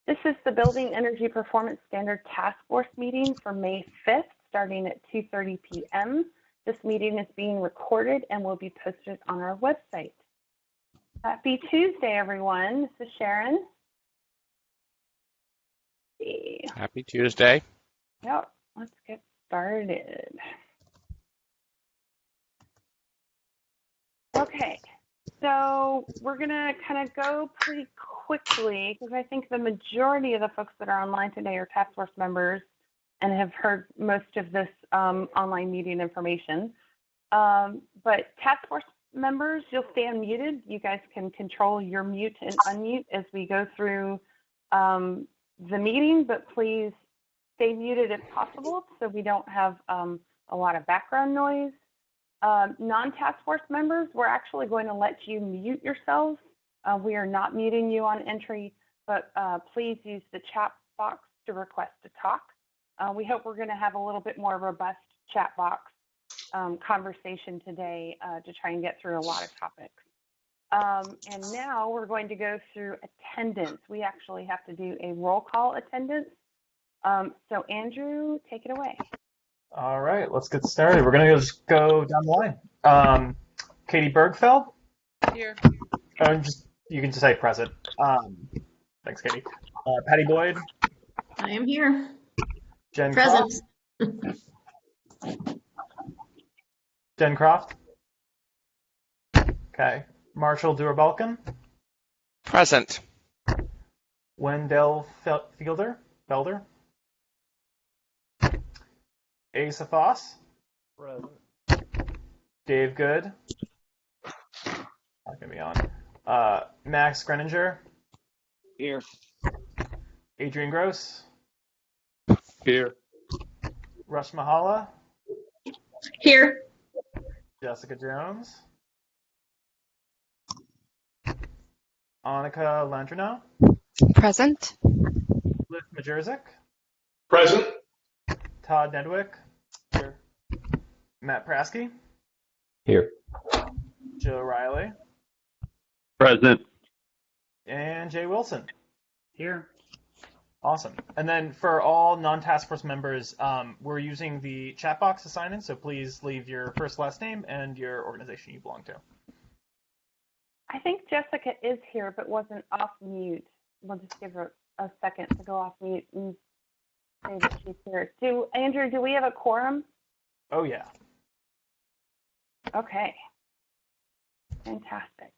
This is the Building Energy Performance Standard Task Force meeting for May 5th, starting at 2:30 p.m. This meeting is being recorded and will be posted on our website. Happy Tuesday, everyone. This is Sharon. Happy Tuesday. Yep, let's get started. Okay, so we're going to kind of go pretty quickly because I think the majority of the folks that are online today are task force members and have heard most of this online meeting information. But task force members, you'll stay unmuted. You guys can control your mute and unmute as we go through the meeting, but please stay muted if possible so we don't have a lot of background noise. Non-task force members, we're actually going to let you mute yourselves. We are not muting you on entry, but please use the chat box to request to talk. We hope we're going to have a little bit more robust chat box conversation today to try and get through a lot of topics. And now we're going to go through attendance. We actually have to do a roll call attendance. So Andrew, take it away. All right, let's get started. We're going to just go down the line. Katie Bergfeld? Here. You can just say present. Thanks, Katie. Patty Boyd? I am here. Jen Present. Croft? Jen Croft? Okay. Marshall Duer-Balkin? Present. Wendell Felder? Asa Foss? Present. Dave Good? Not going to be on. Max Greninger? Here. Adrian Gross? Here. Rush Mahala? Here. Jessica Jones? Annika Landrino? Present. Liz Majerzik? Present. Todd Nedwick? Here. Matt Prasky? Here. Joe Riley? Present. And Jay Wilson? Here. Awesome. And then for all non-task force members, we're using the chat box assignment, so please leave your first, last name and your organization you belong to. I think Jessica is here but wasn't off mute. We'll just give her a second to go off mute and say that she's here. Andrew, do we have a quorum? Oh, yeah. Okay. Fantastic.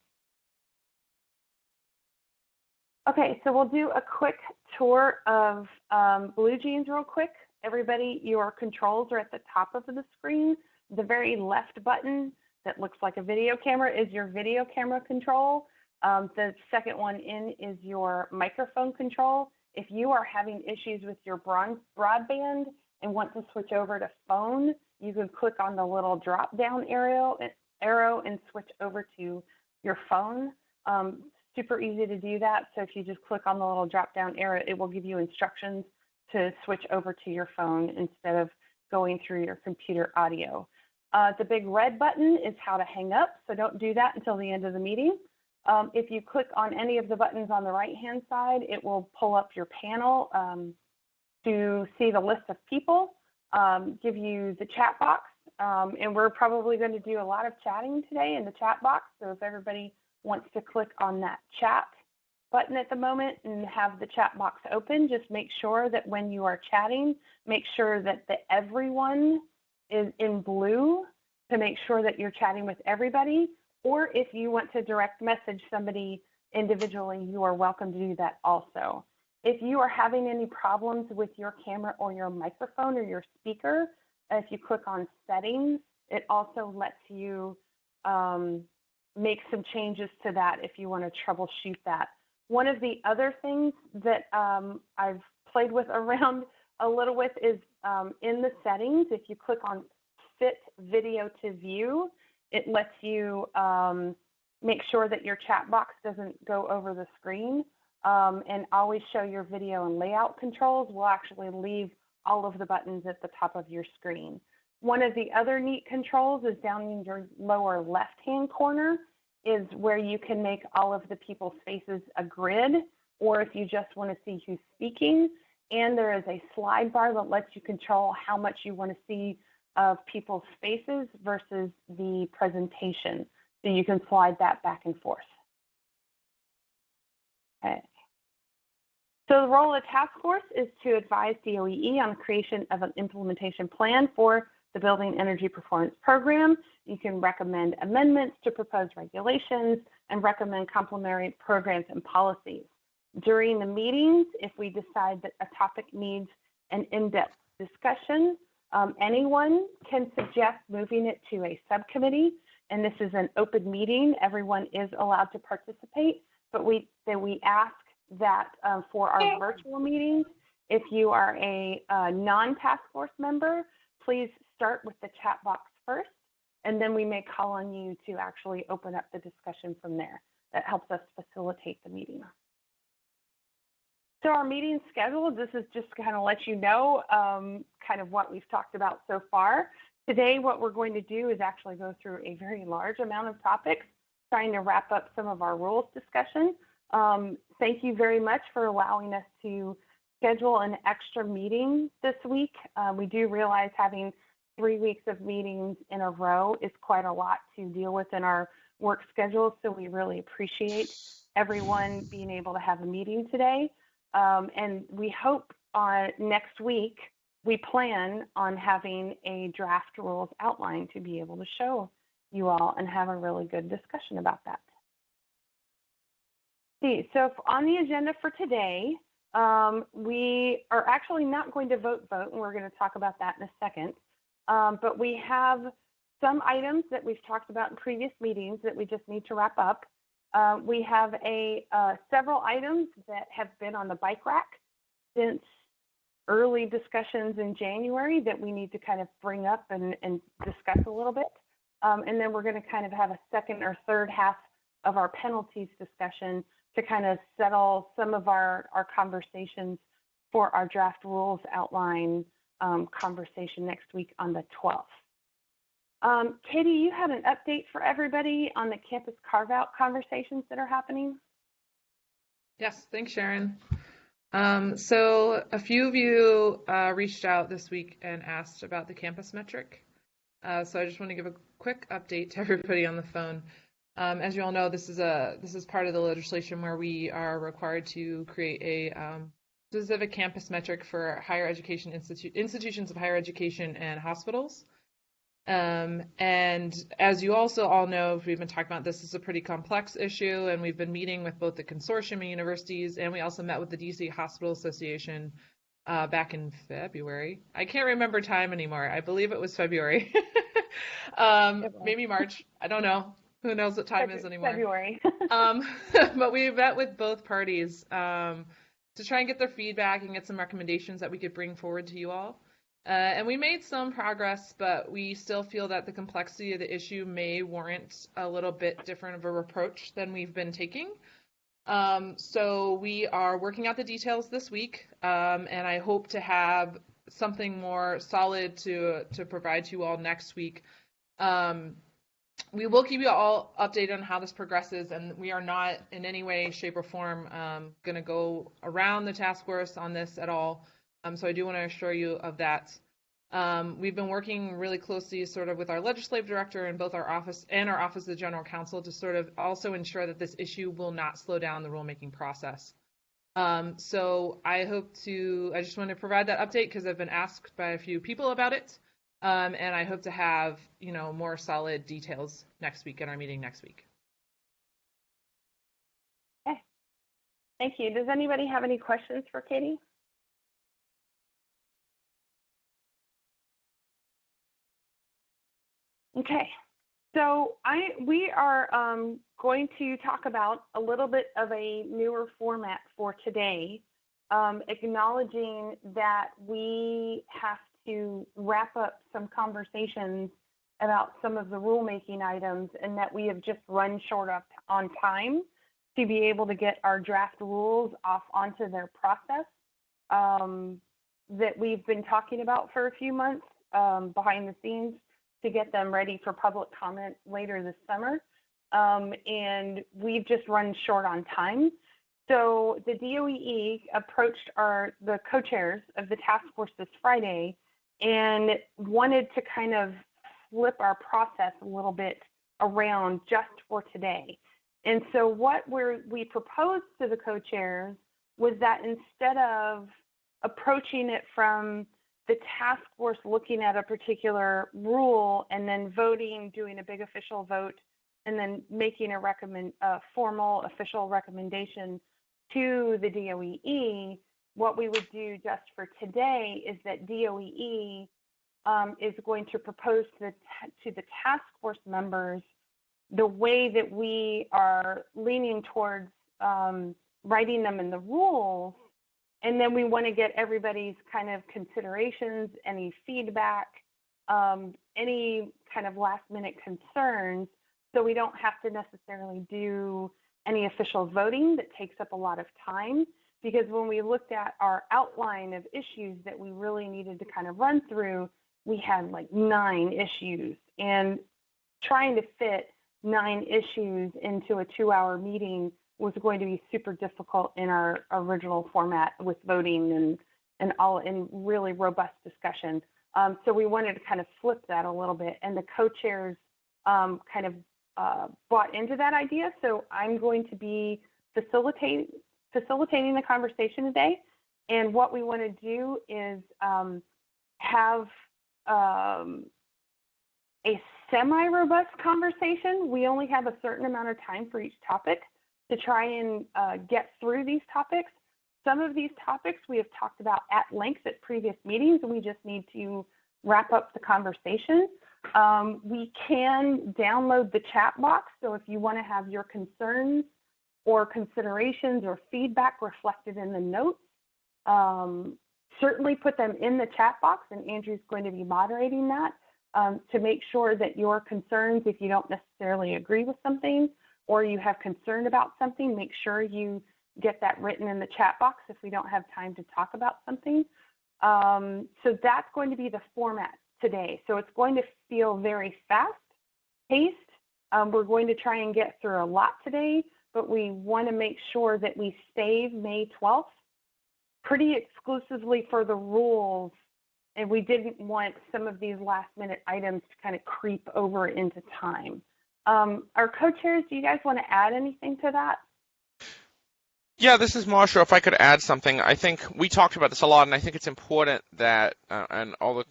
Okay, so we'll do a quick tour of BlueJeans real quick. Everybody, your controls are at the top of the screen. The very left button that looks like a video camera is your video camera control. The second one in is your microphone control. If you are having issues with your broadband and want to switch over to phone, you can click on the little drop-down arrow and switch over to your phone. Super easy to do that. So if you just click on the little drop-down arrow, it will give you instructions to switch over to your phone instead of going through your computer audio. The big red button is how to hang up, so don't do that until the end of the meeting. If you click on any of the buttons on the right-hand side, it will pull up your panel to see the list of people, give you the chat box, and we're probably going to do a lot of chatting today in the chat box, so if everybody wants to click on that chat button at the moment and have the chat box open, just make sure that when you are chatting, make sure that the everyone is in blue to make sure that you're chatting with everybody. Or if you want to direct message somebody individually, you are welcome to do that also. If you are having any problems with your camera or your microphone or your speaker, if you click on settings, it also lets you make some changes to that if you want to troubleshoot that. One of the other things that I've played with around a little with is in the settings, if you click on Fit Video to View, it lets you make sure that your chat box doesn't go over the screen and always show your video and layout controls. We'll actually leave all of the buttons at the top of your screen. One of the other neat controls is down in your lower left-hand corner is where you can make all of the people's faces a grid. or if you just want to see who's speaking. And there is a slide bar that lets you control how much you want to see of people's faces versus the presentation. So you can slide that back and forth. Okay. So the role of the task force is to advise DOEE on the creation of an implementation plan for the Building Energy Performance Program. You can recommend amendments to proposed regulations and recommend complementary programs and policies. During the meetings, if we decide that a topic needs an in-depth discussion, anyone can suggest moving it to a subcommittee, and this is an open meeting. Everyone is allowed to participate, but we ask that for our virtual meetings, if you are a non-task force member, please start with the chat box first, and then we may call on you to actually open up the discussion from there. That helps us facilitate the meeting. So our meeting schedule, this is just to kind of let you know kind of what we've talked about so far. Today, what we're going to do is actually go through a very large amount of topics, trying to wrap up some of our rules discussion. Thank you very much for allowing us to schedule an extra meeting this week. We do realize having 3 weeks of meetings in a row is quite a lot to deal with in our work schedule, so we really appreciate everyone being able to have a meeting today. And we hope next week, we plan on having a draft rules outline to be able to show you all and have a really good discussion about that. See, so on the agenda for today, we are actually not going to vote, and we're going to talk about that in a second. But we have some items that we've talked about in previous meetings that we just need to wrap up. We have several items that have been on the bike rack since early discussions in January that we need to kind of bring up and discuss a little bit. And then we're going to kind of have a second or third half of our penalties discussion to kind of settle some of our conversations for our draft rules outline conversation next week on the 12th. Katie, you had an update for everybody on the campus carve-out conversations that are happening? Yes, thanks, Sharon. So a few of you reached out this week and asked about the campus metric. So I just want to give a quick update to everybody on the phone. As you all know, this is part of the legislation where we are required to create a specific campus metric for higher education institutions of higher education and hospitals. And as you also all know, we've been talking about this is a pretty complex issue, and we've been meeting with both the consortium of universities, and we also met with the DC Hospital Association back in February. I can't remember time anymore. I believe it was February. Maybe March. I don't know. Who knows what time is anymore? February. But we met with both parties to try and get their feedback and get some recommendations that we could bring forward to you all. And we made some progress, but we still feel that the complexity of the issue may warrant a little bit different of a approach than we've been taking. So we are working out the details this week, and I hope to have something more solid to provide to you all next week. We will keep you all updated on how this progresses, and we are not in any way, shape, or form going to go around the task force on this at all. So I do want to assure you of that. We've been working really closely sort of with our legislative director in both our office and our Office of the General Counsel to sort of also ensure that this issue will not slow down the rulemaking process. So I just want to provide that update because I've been asked by a few people about it. And I hope to have, more solid details next week in our meeting next week. Okay. Thank you. Does anybody have any questions for Katie? Okay. So we are going to talk about a little bit of a newer format for today, acknowledging that we have to wrap up some conversations about some of the rulemaking items and that we have just run short on time to be able to get our draft rules off onto their process that we've been talking about for a few months behind the scenes to get them ready for public comment later this summer. And we've just run short on time. So the DOEE approached the co-chairs of the task force this Friday and wanted to kind of flip our process a little bit around just for today. And so what we proposed to the co-chairs was that instead of approaching it from the task force looking at a particular rule and then voting, doing a big official vote, and then making a formal official recommendation to the DOEE, what we would do just for today is that DOEE is going to propose to the task force members the way that we are leaning towards writing them in the rules. And then we want to get everybody's kind of considerations, any feedback, any kind of last minute concerns, so we don't have to necessarily do any official voting that takes up a lot of time. Because when we looked at our outline of issues that we really needed to kind of run through, we had like 9 issues. And trying to fit 9 issues into a 2-hour meeting was going to be super difficult in our original format with voting and really robust discussion. So we wanted to kind of flip that a little bit, and the co-chairs kind of bought into that idea. So I'm going to be facilitating the conversation today. And what we want to do is have a semi-robust conversation. We only have a certain amount of time for each topic to try and get through these topics. Some of these topics we have talked about at length at previous meetings, and we just need to wrap up the conversation. We can download the chat box, so if you want to have your concerns or considerations or feedback reflected in the notes, certainly put them in the chat box, and Andrew's going to be moderating that to make sure that your concerns, if you don't necessarily agree with something or you have concern about something, make sure you get that written in the chat box if we don't have time to talk about something. So that's going to be the format today. So it's going to feel very fast-paced. We're going to try and get through a lot today, but we want to make sure that we save May 12th pretty exclusively for the rules, and we didn't want some of these last-minute items to kind of creep over into time. Our co-chairs, do you guys want to add anything to that? Yeah, this is Marshall. If I could add something, I think we talked about this a lot, and I think it's important that, and all the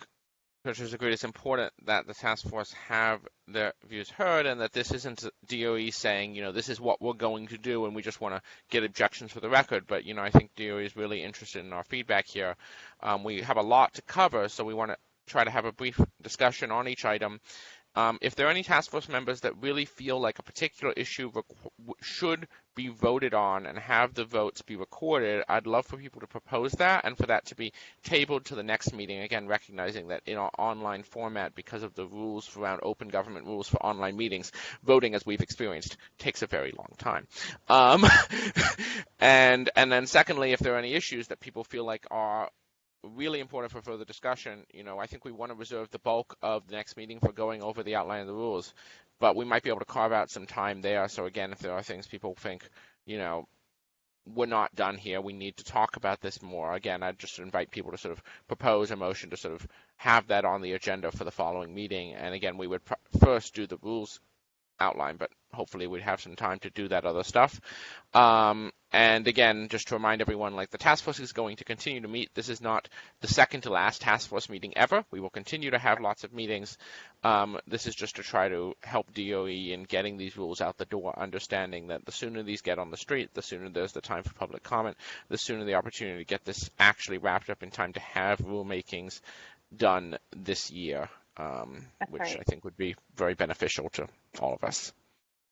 co-chairs agree, it's important that the task force have their views heard, and that this isn't DOE saying, this is what we're going to do, and we just want to get objections for the record. But, I think DOE is really interested in our feedback here. We have a lot to cover, so we want to try to have a brief discussion on each item. If there are any task force members that really feel like a particular issue should be voted on and have the votes be recorded, I'd love for people to propose that and for that to be tabled to the next meeting, again, recognizing that in our online format, because of the rules around open government rules for online meetings, voting, as we've experienced, takes a very long time. And then secondly, if there are any issues that people feel like are really important for further discussion, I think we want to reserve the bulk of the next meeting for going over the outline of the rules, but we might be able to carve out some time there. So again, if there are things people think, we're not done here, we need to talk about this more, again, I'd just invite people to sort of propose a motion to sort of have that on the agenda for the following meeting. And again, we would first do the rules outline, but hopefully we'd have some time to do that other stuff. And again, just to remind everyone, the task force is going to continue to meet. This is not the second to last task force meeting ever. We will continue to have lots of meetings. This is just to try to help DOE in getting these rules out the door, understanding that the sooner these get on the street, the sooner there's the time for public comment, the sooner the opportunity to get this actually wrapped up in time to have rulemakings done this year, which right. I think would be very beneficial to all of us.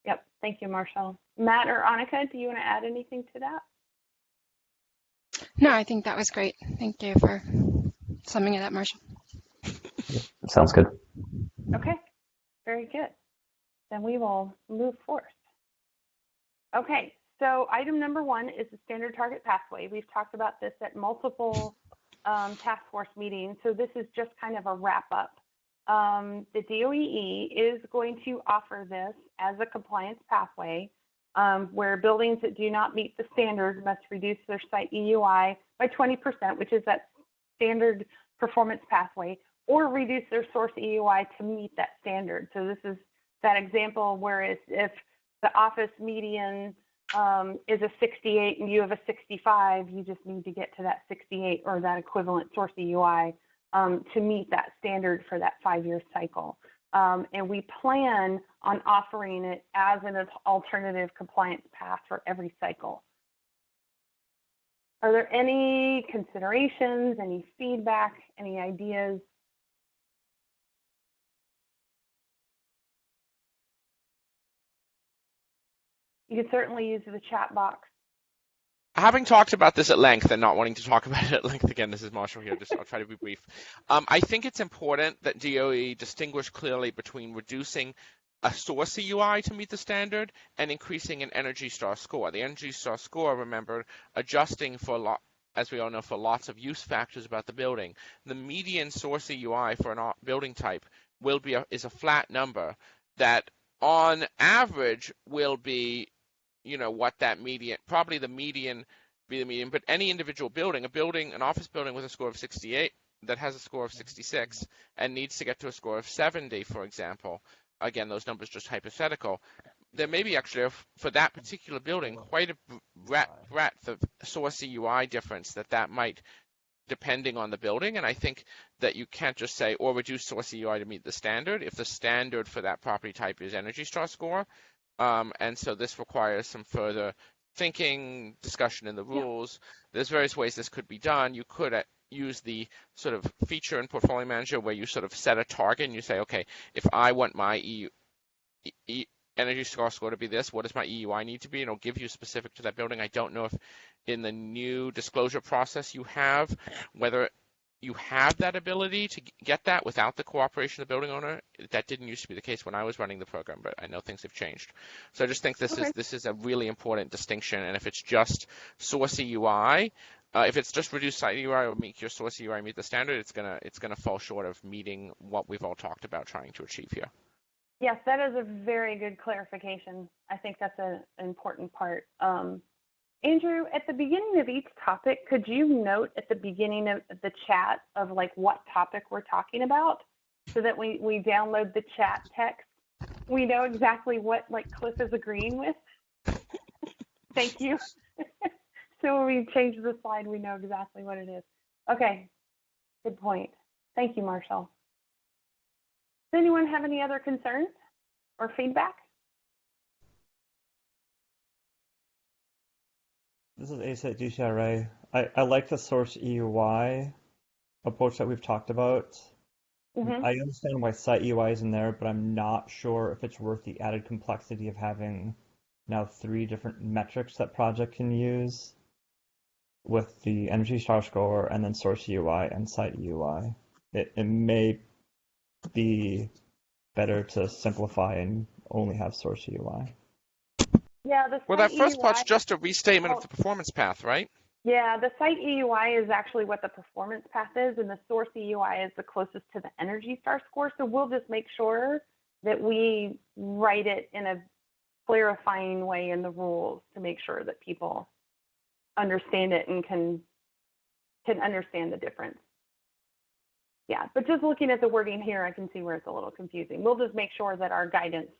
Yep. Thank you, Marshall. Matt or Annika, do you want to add anything to that? No, I think that was great. Thank you for summing it up, Marshall. Sounds good. Okay. Very good. Then we will move forth. Okay. So item number 1 is the standard target pathway. We've talked about this at multiple task force meetings. So this is just kind of a wrap up. The DOEE is going to offer this as a compliance pathway where buildings that do not meet the standard must reduce their site EUI by 20%, which is that standard performance pathway, or reduce their source EUI to meet that standard. So this is that example where if the office median is a 68 and you have a 65, you just need to get to that 68 or that equivalent source EUI to meet that standard for that 5-year cycle. And we plan on offering it as an alternative compliance path for every cycle. Are there any considerations, any feedback, any ideas? You can certainly use the chat box. Having talked about this at length and not wanting to talk about it at length again, this is Marshall here, I'll try to be brief. I think it's important that DOE distinguish clearly between reducing a source EUI to meet the standard and increasing an Energy Star score. The Energy Star score, remember, adjusting for, as we all know, for lots of use factors about the building. The median source EUI for a building type is a flat number that on average will be, what that median, probably the median be the median, but any individual building, an office building with a score of 68 that has a score of 66 and needs to get to a score of 70, for example, again, those numbers just hypothetical, there may be actually, for that particular building, quite a breadth of source EUI difference that might, depending on the building. And I think that you can't just say, or reduce source EUI to meet the standard, if the standard for that property type is Energy Star score. And so this requires some further thinking, discussion in the rules. There's various ways this could be done. You could use the sort of feature in Portfolio Manager where you sort of set a target and you say, okay, if I want my Energy Star score to be this, what does my EUI need to be? And it'll give you specific to that building. I don't know if in the new disclosure process you have, whether you have that ability to get that without the cooperation of the building owner. That didn't used to be the case when I was running the program, but I know things have changed. So I just think this is a really important distinction. And if it's just source EUI, if it's just reduced site EUI or make your source EUI meet the standard, it's gonna fall short of meeting what we've all talked about trying to achieve here. Yes, that is a very good clarification. I think that's an important part. Andrew, at the beginning of each topic, could you note at the beginning of the chat of like what topic we're talking about so that we download the chat text? We know exactly what like Cliff is agreeing with. Thank you. So when we change the slide, we know exactly what it is. Okay, good point. Thank you, Marshall. Does anyone have any other concerns or feedback? This is Asa at DCRA. I like the source EUI approach that we've talked about. I understand why site EUI is in there, but I'm not sure if it's worth the added complexity of having now 3 different metrics that project can use with the Energy Star score and then source EUI and site EUI. It may be better to simplify and only have source EUI. Yeah, well, that first part's just a restatement of the performance path, right? Yeah, the site EUI is actually what the performance path is, and the source EUI is the closest to the Energy Star score. So we'll just make sure that we write it in a clarifying way in the rules to make sure that people understand it and can understand the difference. Yeah, but just looking at the wording here, I can see where it's a little confusing. We'll just make sure that our guidance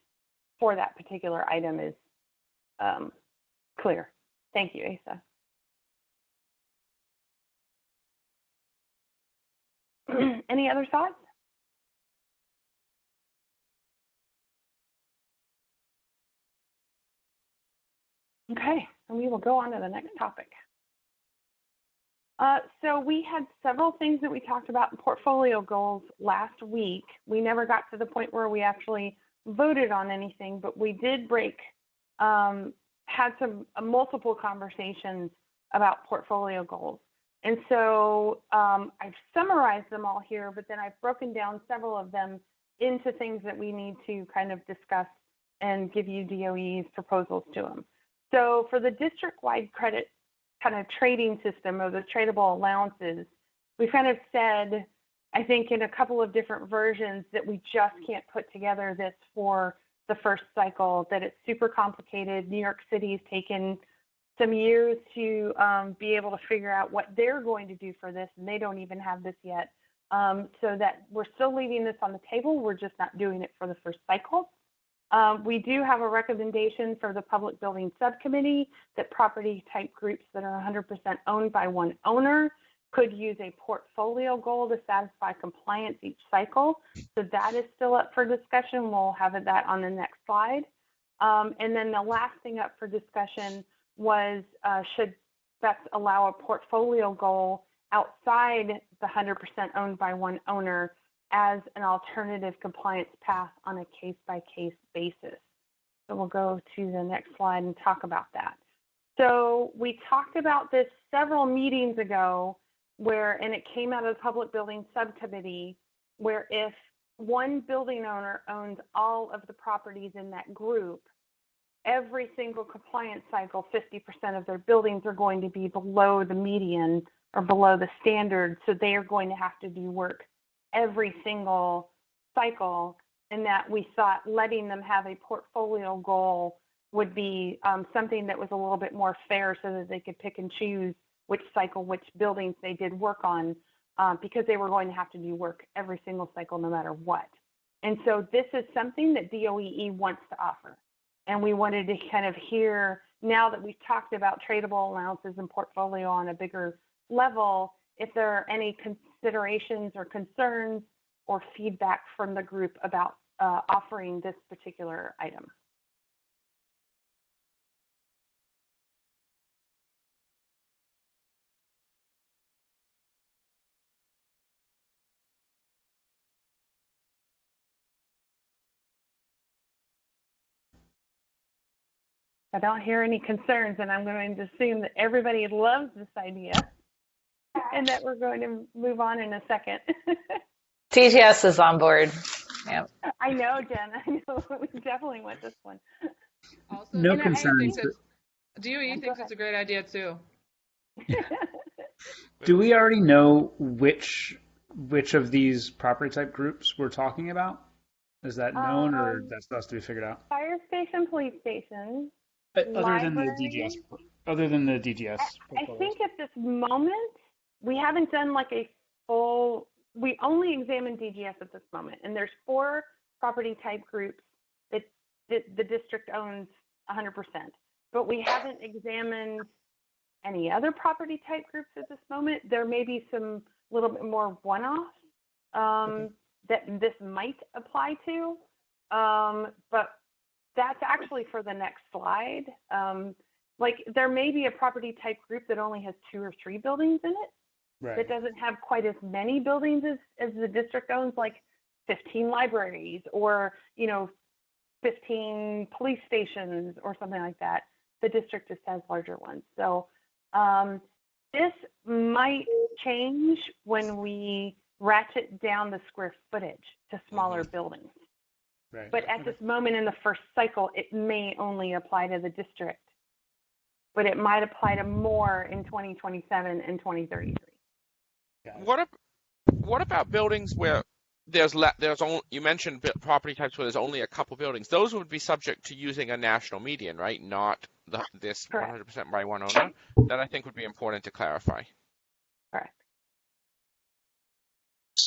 for that particular item is clear. Thank you, Asa. Any other thoughts? Okay, and we will go on to the next topic. So we had several things that we talked about in portfolio goals last week. We never got to the point where we actually voted on anything, but we did had some multiple conversations about portfolio goals. And so I've summarized them all here, but then I've broken down several of them into things that we need to kind of discuss and give you DOE's proposals to them. So for the district-wide credit kind of trading system or the tradable allowances, we kind of said, I think in a couple of different versions, that we just can't put together this for the first cycle, that it's super complicated. New York City's taken some years to be able to figure out what they're going to do for this, and they don't even have this yet. So that we're still leaving this on the table. We're just not doing it for the first cycle. We do have a recommendation for the Public Building Subcommittee that property type groups that are 100% owned by one owner could use a portfolio goal to satisfy compliance each cycle. So that is still up for discussion. We'll have that on the next slide. And then the last thing up for discussion was should BEPS allow a portfolio goal outside the 100% owned by one owner as an alternative compliance path on a case-by-case basis. So we'll go to the next slide and talk about that. So we talked about this several meetings ago and it came out of the Public Building Subcommittee, where if one building owner owns all of the properties in that group, every single compliance cycle, 50% of their buildings are going to be below the median or below the standard. So they are going to have to do work every single cycle, and that we thought letting them have a portfolio goal would be something that was a little bit more fair so that they could pick and choose which cycle, which buildings they did work on, because they were going to have to do work every single cycle no matter what. And so this is something that DOEE wants to offer. And we wanted to kind of hear, now that we've talked about tradable allowances and portfolio on a bigger level, if there are any considerations or concerns or feedback from the group about offering this particular item. I don't hear any concerns, and I'm going to assume that everybody loves this idea and that we're going to move on in a second. TGS is on board. Yeah. I know, Jen. I know. We definitely want this one. Also, no concerns. DOE thinks it's a great idea too. Do we already know which of these property type groups we're talking about? Is that known, or that's supposed to be figured out? Fire station, police station. Other than the DGS. Other than the DGS. I think at this moment we haven't done like a full. We only examined DGS at this moment, and there's 4 property type groups that the district owns 100%. But we haven't examined any other property type groups at this moment. There may be some little bit more one-offs that this might apply to, but that's actually for the next slide. Like there may be a property type group that only has 2 or 3 buildings in it. Right. That doesn't have quite as many buildings as the district owns, like 15 libraries or 15 police stations or something like that. The district just has larger ones. So this might change when we ratchet down the square footage to smaller buildings. Right. But at this moment in the first cycle, it may only apply to the district, but it might apply to more in 2027 and 2033. What about buildings where you mentioned property types where there's only a couple buildings? Those would be subject to using a national median, right? Not this 100% by one owner. That I think would be important to clarify. Correct.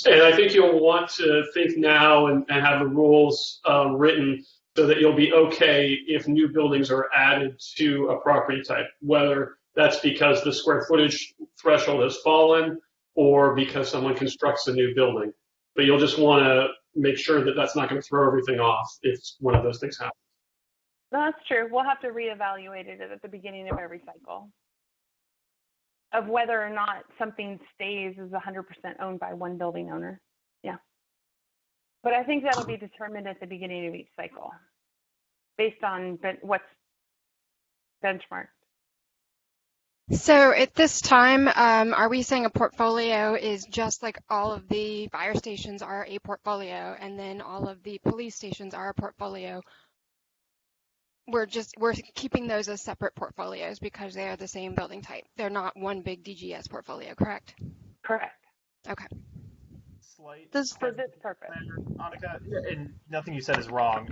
And I think you'll want to think now and have the rules written so that you'll be okay if new buildings are added to a property type, whether that's because the square footage threshold has fallen or because someone constructs a new building. But you'll just want to make sure that that's not going to throw everything off if one of those things happens. That's true. We'll have to reevaluate it at the beginning of every cycle of whether or not something stays as 100% owned by one building owner. Yeah. But I think that'll be determined at the beginning of each cycle based on what's benchmarked. So at this time, are we saying a portfolio is just like all of the fire stations are a portfolio and then all of the police stations are a portfolio? We're keeping those as separate portfolios because they are the same building type. They're not one big DGS portfolio, correct? Correct. Okay. slight for this purpose. Annika, and nothing you said is wrong.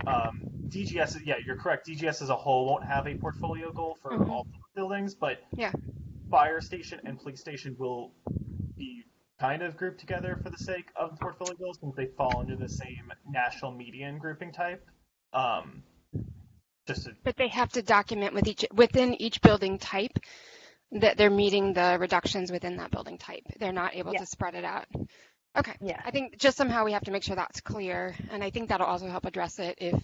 DGS, yeah, you're correct. DGS as a whole won't have a portfolio goal for all buildings, but Yeah. fire station and police station will be kind of grouped together for the sake of the portfolio goals since they fall under the same national median grouping type. But they have to document within each building type that they're meeting the reductions within that building type. They're not able to spread it out. Okay. Yeah. I think just somehow we have to make sure that's clear, and I think that'll also help address it if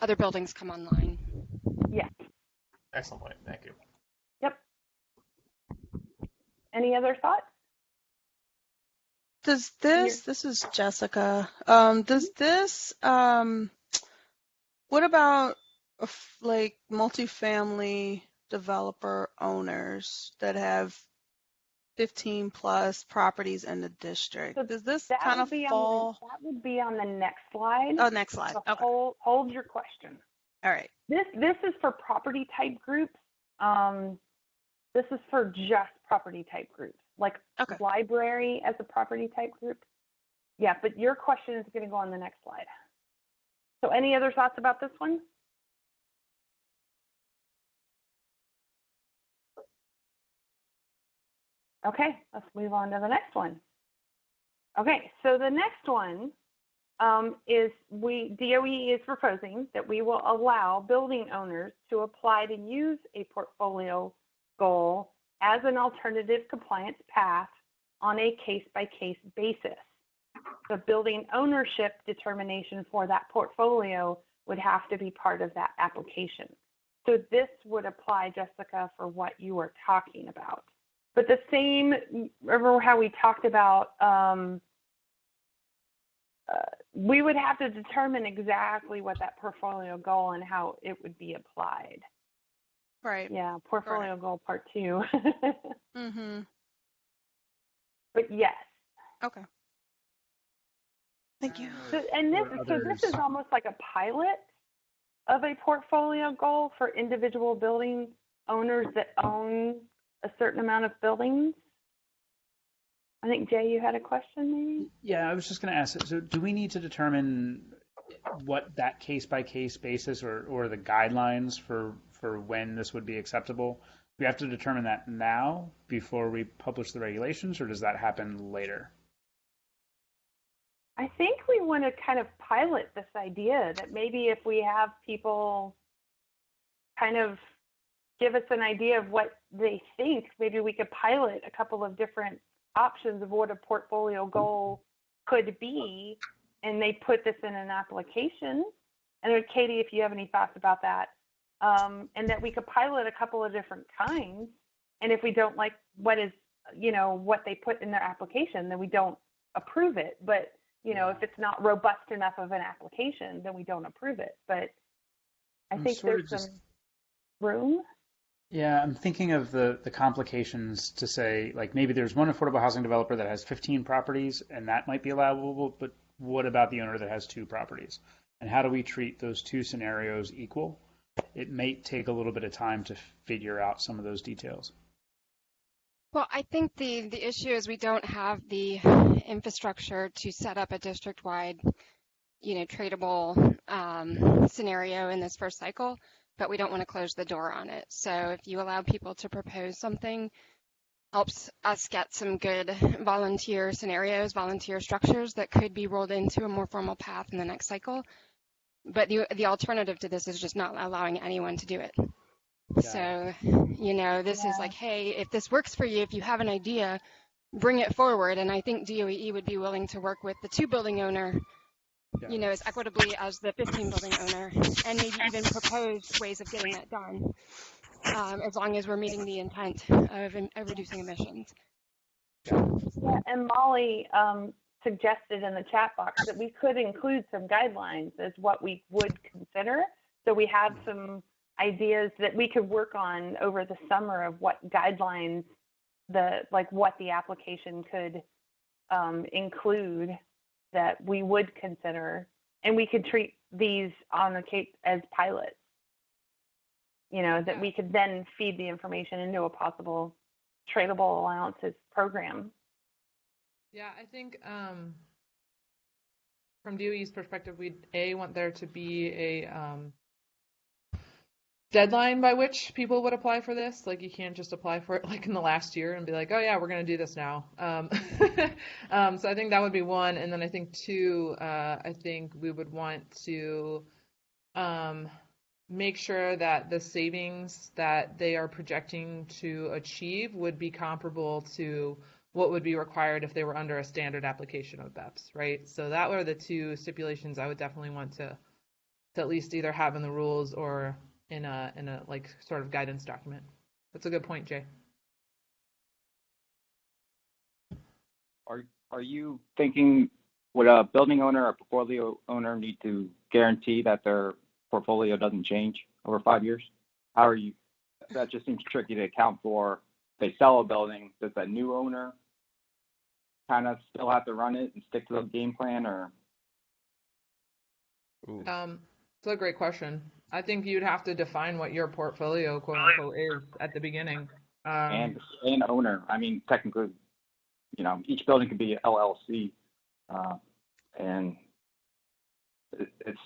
other buildings come online. Yeah. Excellent point. Thank you. Yep. Any other thoughts? Does this is Jessica. Does this, what about like multifamily developer owners that have 15 plus properties in the district? So does this that kind would of be fall? that would be on the next slide. Oh, next slide. So Okay. hold your question. All right. This is for property type groups. This is for just property type groups, like library as a property type group. Yeah, but your question is going to go on the next slide. So any other thoughts about this one? Okay, let's move on to the next one. Okay, so the next one is DOE is proposing that we will allow building owners to apply to use a portfolio goal as an alternative compliance path on a case-by-case basis. The building ownership determination for that portfolio would have to be part of that application. So this would apply, Jessica, for what you were talking about. But the same, remember how we talked about, we would have to determine exactly what that portfolio goal and how it would be applied. Right. Yeah, portfolio goal part 2. Mm-hmm. But yes. Okay. Thank you. So this is almost like a pilot of a portfolio goal for individual building owners that own a certain amount of buildings. I think, Jay, you had a question maybe? Yeah, I was just going to ask, so do we need to determine what that case-by-case basis or the guidelines for when this would be acceptable? Do we have to determine that now before we publish the regulations, or does that happen later? I think we want to kind of pilot this idea that maybe if we have people kind of give us an idea of what they think, maybe we could pilot a couple of different options of what a portfolio goal could be, and they put this in an application. And Katie, if you have any thoughts about that, and that we could pilot a couple of different kinds, and if we don't like what they put in their application, then we don't approve it. But if it's not robust enough of an application, then we don't approve it. But I think there's some room. Yeah, I'm thinking of the complications to say, like, maybe there's one affordable housing developer that has 15 properties, and that might be allowable, but what about the owner that has 2 properties? And how do we treat those 2 scenarios equal? It may take a little bit of time to figure out some of those details. Well, I think the issue is we don't have the infrastructure to set up a district-wide, tradable scenario in this first cycle, but we don't want to close the door on it. So if you allow people to propose something, helps us get some good volunteer scenarios, volunteer structures that could be rolled into a more formal path in the next cycle. But the alternative to this is just not allowing anyone to do it. So, this is like, hey, if this works for you, if you have an idea, bring it forward. And I think DOE would be willing to work with the 2 building owner, as equitably as the 15 building owner, and maybe even propose ways of getting that done, as long as we're meeting the intent of reducing emissions. Yeah, and Molly suggested in the chat box that we could include some guidelines as what we would consider. So we have some ideas that we could work on over the summer of what guidelines, what the application could include that we would consider, and we could treat these on the case as pilots. That we could then feed the information into a possible tradable allowances program. Yeah, I think from DOE's perspective, we'd want there to be a deadline by which people would apply for this. Like you can't just apply for it like in the last year and be like, oh yeah, we're going to do this now. So I think that would be one. And then I think two, I think we would want to make sure that the savings that they are projecting to achieve would be comparable to what would be required if they were under a standard application of BEPS, right? So that were the two stipulations I would definitely want to at least either have in the rules or in a like sort of guidance document. That's a good point, Jay. Are you thinking, would a building owner or portfolio owner need to guarantee that their portfolio doesn't change over 5 years? How are you? That just seems tricky to account for. If they sell a building, does that new owner kind of still have to run it and stick to the game plan, or? It's a great question. I think you'd have to define what your portfolio, quote unquote, is at the beginning. And owner. I mean, technically, you know, each building could be LLC, and it's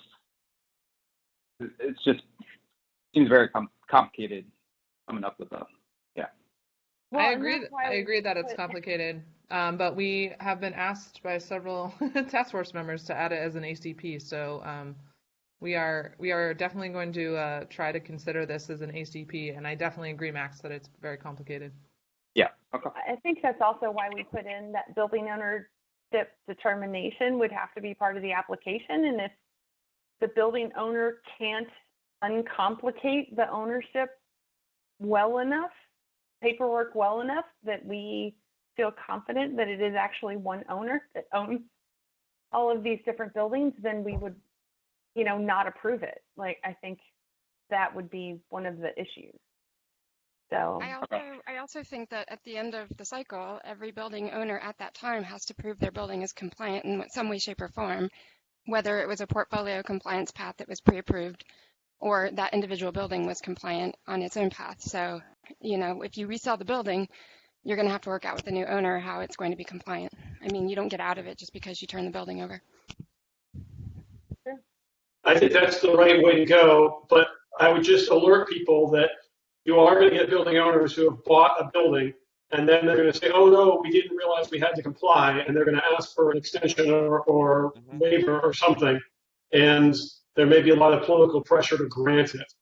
just seems very complicated coming up with a Well, I agree that it's complicated, but we have been asked by several task force members to add it as an ACP. So we are definitely going to try to consider this as an ACP, and I definitely agree, Max, that it's very complicated. Yeah. Okay. I think that's also why we put in that building ownership determination would have to be part of the application, and if the building owner can't uncomplicate the ownership well enough, paperwork well enough, that we feel confident that it is actually one owner that owns all of these different buildings, then we would, not approve it. Like, I think that would be one of the issues. So I also think that at the end of the cycle, every building owner at that time has to prove their building is compliant in some way, shape, or form, whether it was a portfolio compliance path that was pre-approved or that individual building was compliant on its own path. So, if you resell the building, you're going to have to work out with the new owner how it's going to be compliant. I mean, you don't get out of it just because you turn the building over. I think that's the right way to go, but I would just alert people that you are going to get building owners who have bought a building, and then they're going to say, oh no, we didn't realize we had to comply, and they're going to ask for an extension or waiver or something, and there may be a lot of political pressure to grant it.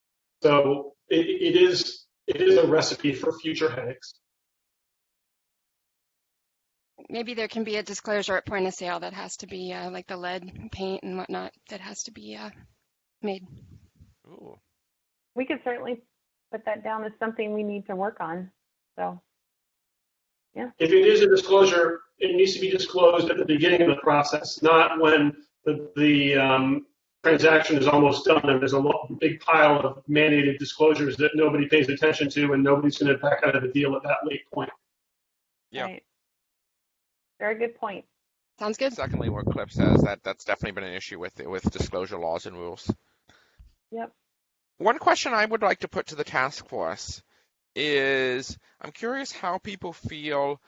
So it is a recipe for future headaches. Maybe there can be a disclosure at point of sale that has to be like the lead paint and whatnot that has to be made. Ooh. We could certainly put that down as something we need to work on. So, yeah. If it is a disclosure, it needs to be disclosed at the beginning of the process, not when the transaction is almost done and there's a big pile of mandated disclosures that nobody pays attention to and nobody's going to back out of the deal at that late point. Yeah. Right. Very good point. Sounds good. Secondly, what Cliff says, that's definitely been an issue with disclosure laws and rules. Yep. One question I would like to put to the task force is, I'm curious how people feel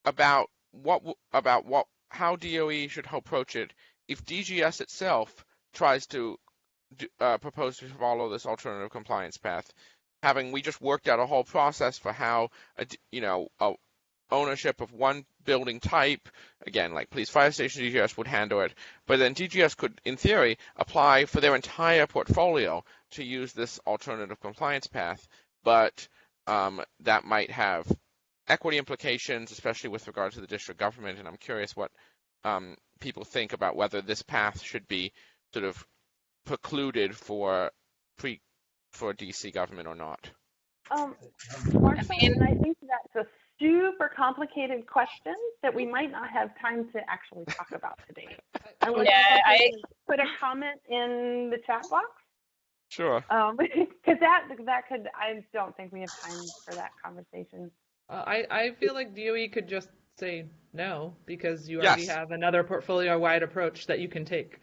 about how DOE should approach it if DGS itself tries to propose to follow this alternative compliance path. We just worked out a whole process for how ownership of one building type, again, like police, fire station, DGS would handle it, but then DGS could, in theory, apply for their entire portfolio to use this alternative compliance path, but that might have equity implications, especially with regard to the district government, and I'm curious what people think about whether this path should be sort of precluded for DC government or not. Marshall, and I think that's a super complicated question that we might not have time to actually talk about today. I put a comment in the chat box. Sure. Because that could, I don't think we have time for that conversation. I feel like DOE could just say no because you already have another portfolio-wide approach that you can take.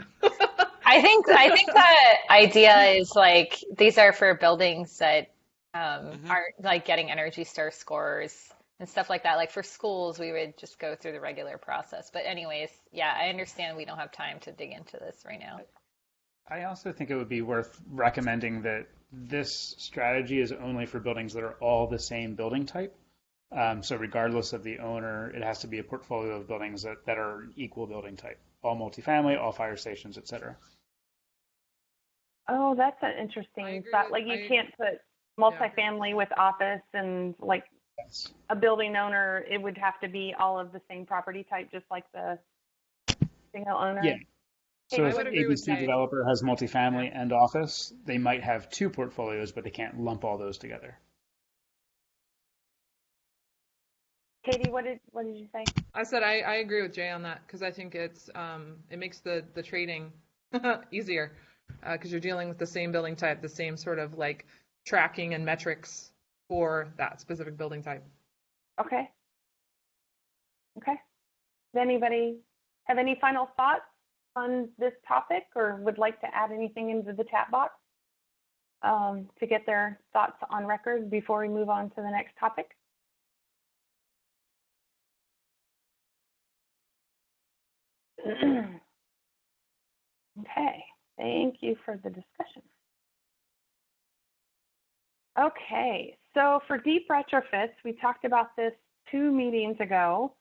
I think the idea is like these are for buildings that aren't like getting Energy Star scores. and stuff like that. Like for schools, we would just go through the regular process. But anyways, yeah, I understand we don't have time to dig into this right now. I also think it would be worth recommending that this strategy is only for buildings that are all the same building type. So regardless of the owner, it has to be a portfolio of buildings that are equal building type, all multifamily, all fire stations, et cetera. Oh, that's an interesting thought. Like you can't put multifamily with office and like a building owner, it would have to be all of the same property type, just like the single owner. Yeah. So if I would agree with ABC Jay. developer has multifamily and office, they might have two portfolios, but they can't lump all those together. Katie, what did you say? I said I agree with Jay on that because I think it makes the trading easier because you're dealing with the same building type, the same sort of like tracking and metrics for that specific building type. Okay. Does anybody have any final thoughts on this topic or would like to add anything into the chat box to get their thoughts on record before we move on to the next topic? Okay, thank you for the discussion. Okay, so for deep retrofits, we talked about this 2 meetings ago,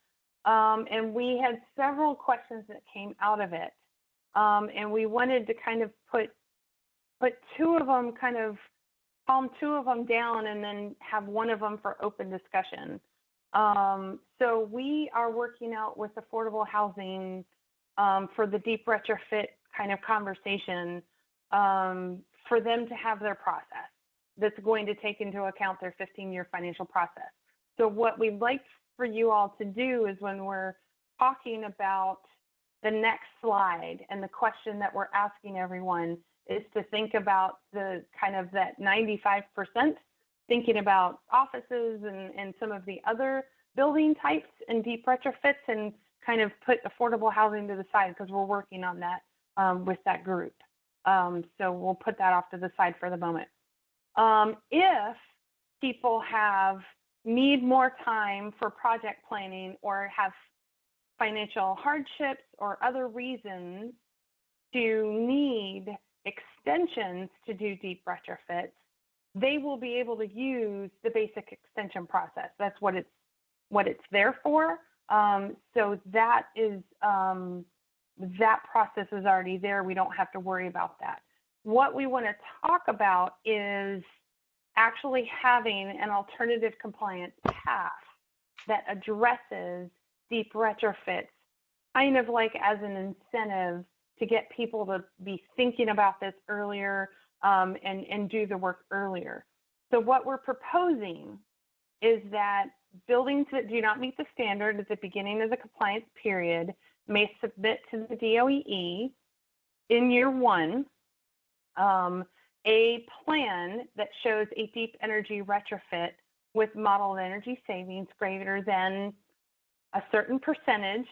and we had several questions that came out of it. And we wanted to kind of put 2 of them, kind of calm 2 of them down and then have 1 of them for open discussion. So we are working out with affordable housing for the deep retrofit kind of conversation for them to have their process that's going to take into account their 15-year financial process. So what we'd like for you all to do is when we're talking about the next slide and the question that we're asking everyone is to think about the kind of that 95%, thinking about offices and some of the other building types and deep retrofits and kind of put affordable housing to the side because we're working on that with that group. So we'll put that off to the side for the moment. If people need more time for project planning or have financial hardships or other reasons to need extensions to do deep retrofits, they will be able to use the basic extension process. That's what it's there for. So that is that process is already there. We don't have to worry about that. What we want to talk about is actually having an alternative compliance path that addresses deep retrofits, kind of like as an incentive to get people to be thinking about this earlier and do the work earlier. So what we're proposing is that buildings that do not meet the standard at the beginning of the compliance period may submit to the DOEE in year 1 a plan that shows a deep energy retrofit with modeled energy savings greater than a certain percentage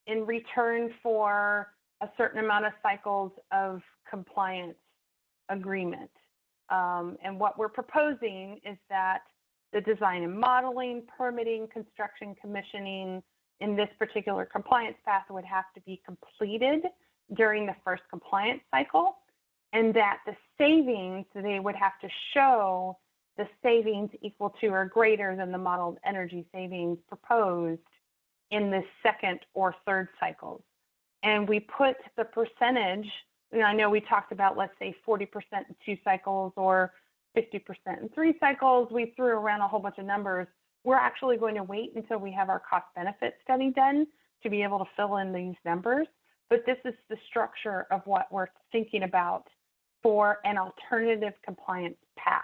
in return for a certain amount of cycles of compliance agreement. And what we're proposing is that the design and modeling, permitting, construction, commissioning in this particular compliance path would have to be completed during the first compliance cycle, and that the savings, they would have to show the savings equal to or greater than the modeled energy savings proposed in the second or third cycles. And we put the percentage, I know we talked about, let's say 40% in 2 cycles or 50% in 3 cycles. We threw around a whole bunch of numbers. We're actually going to wait until we have our cost benefit study done to be able to fill in these numbers. But this is the structure of what we're thinking about for an alternative compliance path.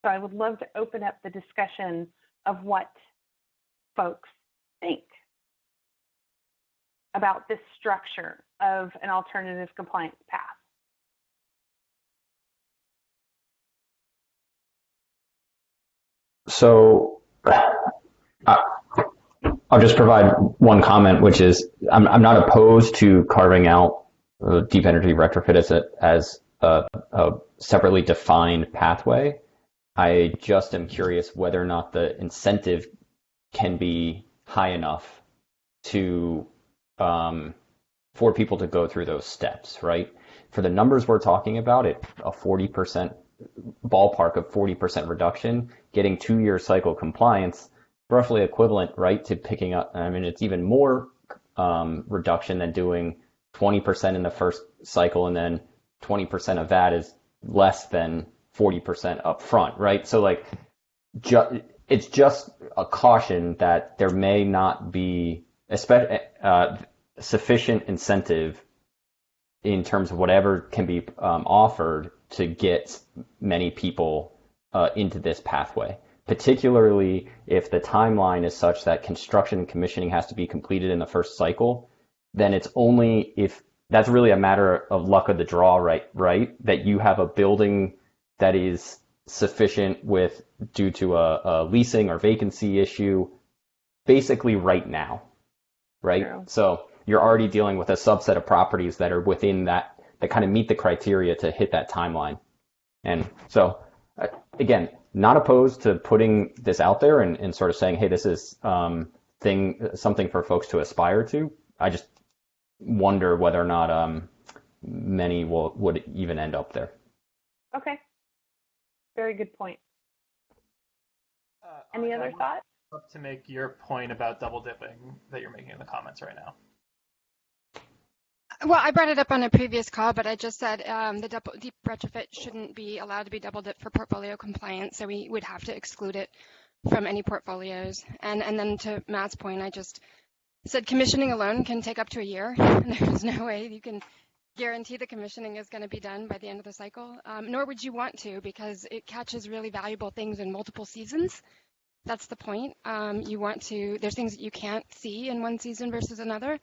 So I would love to open up the discussion of what folks think about this structure of an alternative compliance path. So I'll just provide one comment, which is I'm not opposed to carving out deep energy retrofit as a separately defined pathway. I just am curious whether or not the incentive can be high enough to for people to go through those steps, right? For the numbers we're talking about, a 40% ballpark of 40% reduction, getting 2-year cycle compliance, roughly equivalent, right, to picking up. I mean, it's even more reduction than doing 20% in the first cycle, and then 20% of that is less than 40% up front, right? So like, it's just a caution that there may not be sufficient incentive in terms of whatever can be offered to get many people into this pathway, particularly if the timeline is such that construction and commissioning has to be completed in the first cycle. Then it's only if that's really a matter of luck of the draw, right? That you have a building that is sufficient due to a leasing or vacancy issue, basically right now, right? True. So you're already dealing with a subset of properties that are within that kind of meet the criteria to hit that timeline. And so, again, not opposed to putting this out there and sort of saying, hey, this is something for folks to aspire to. I just wonder whether or not many would even end up there. Okay. Very good point. Any other thoughts? To make your point about double dipping that you're making in the comments right now. Well, I brought it up on a previous call, but I just said the deep retrofit shouldn't be allowed to be double dipped for portfolio compliance, so we would have to exclude it from any portfolios. And then to Matt's point, I just said commissioning alone can take up to a year. There's no way you can guarantee the commissioning is going to be done by the end of the cycle, nor would you want to, because it catches really valuable things in multiple seasons. That's the point. There's things that you can't see in one season versus another.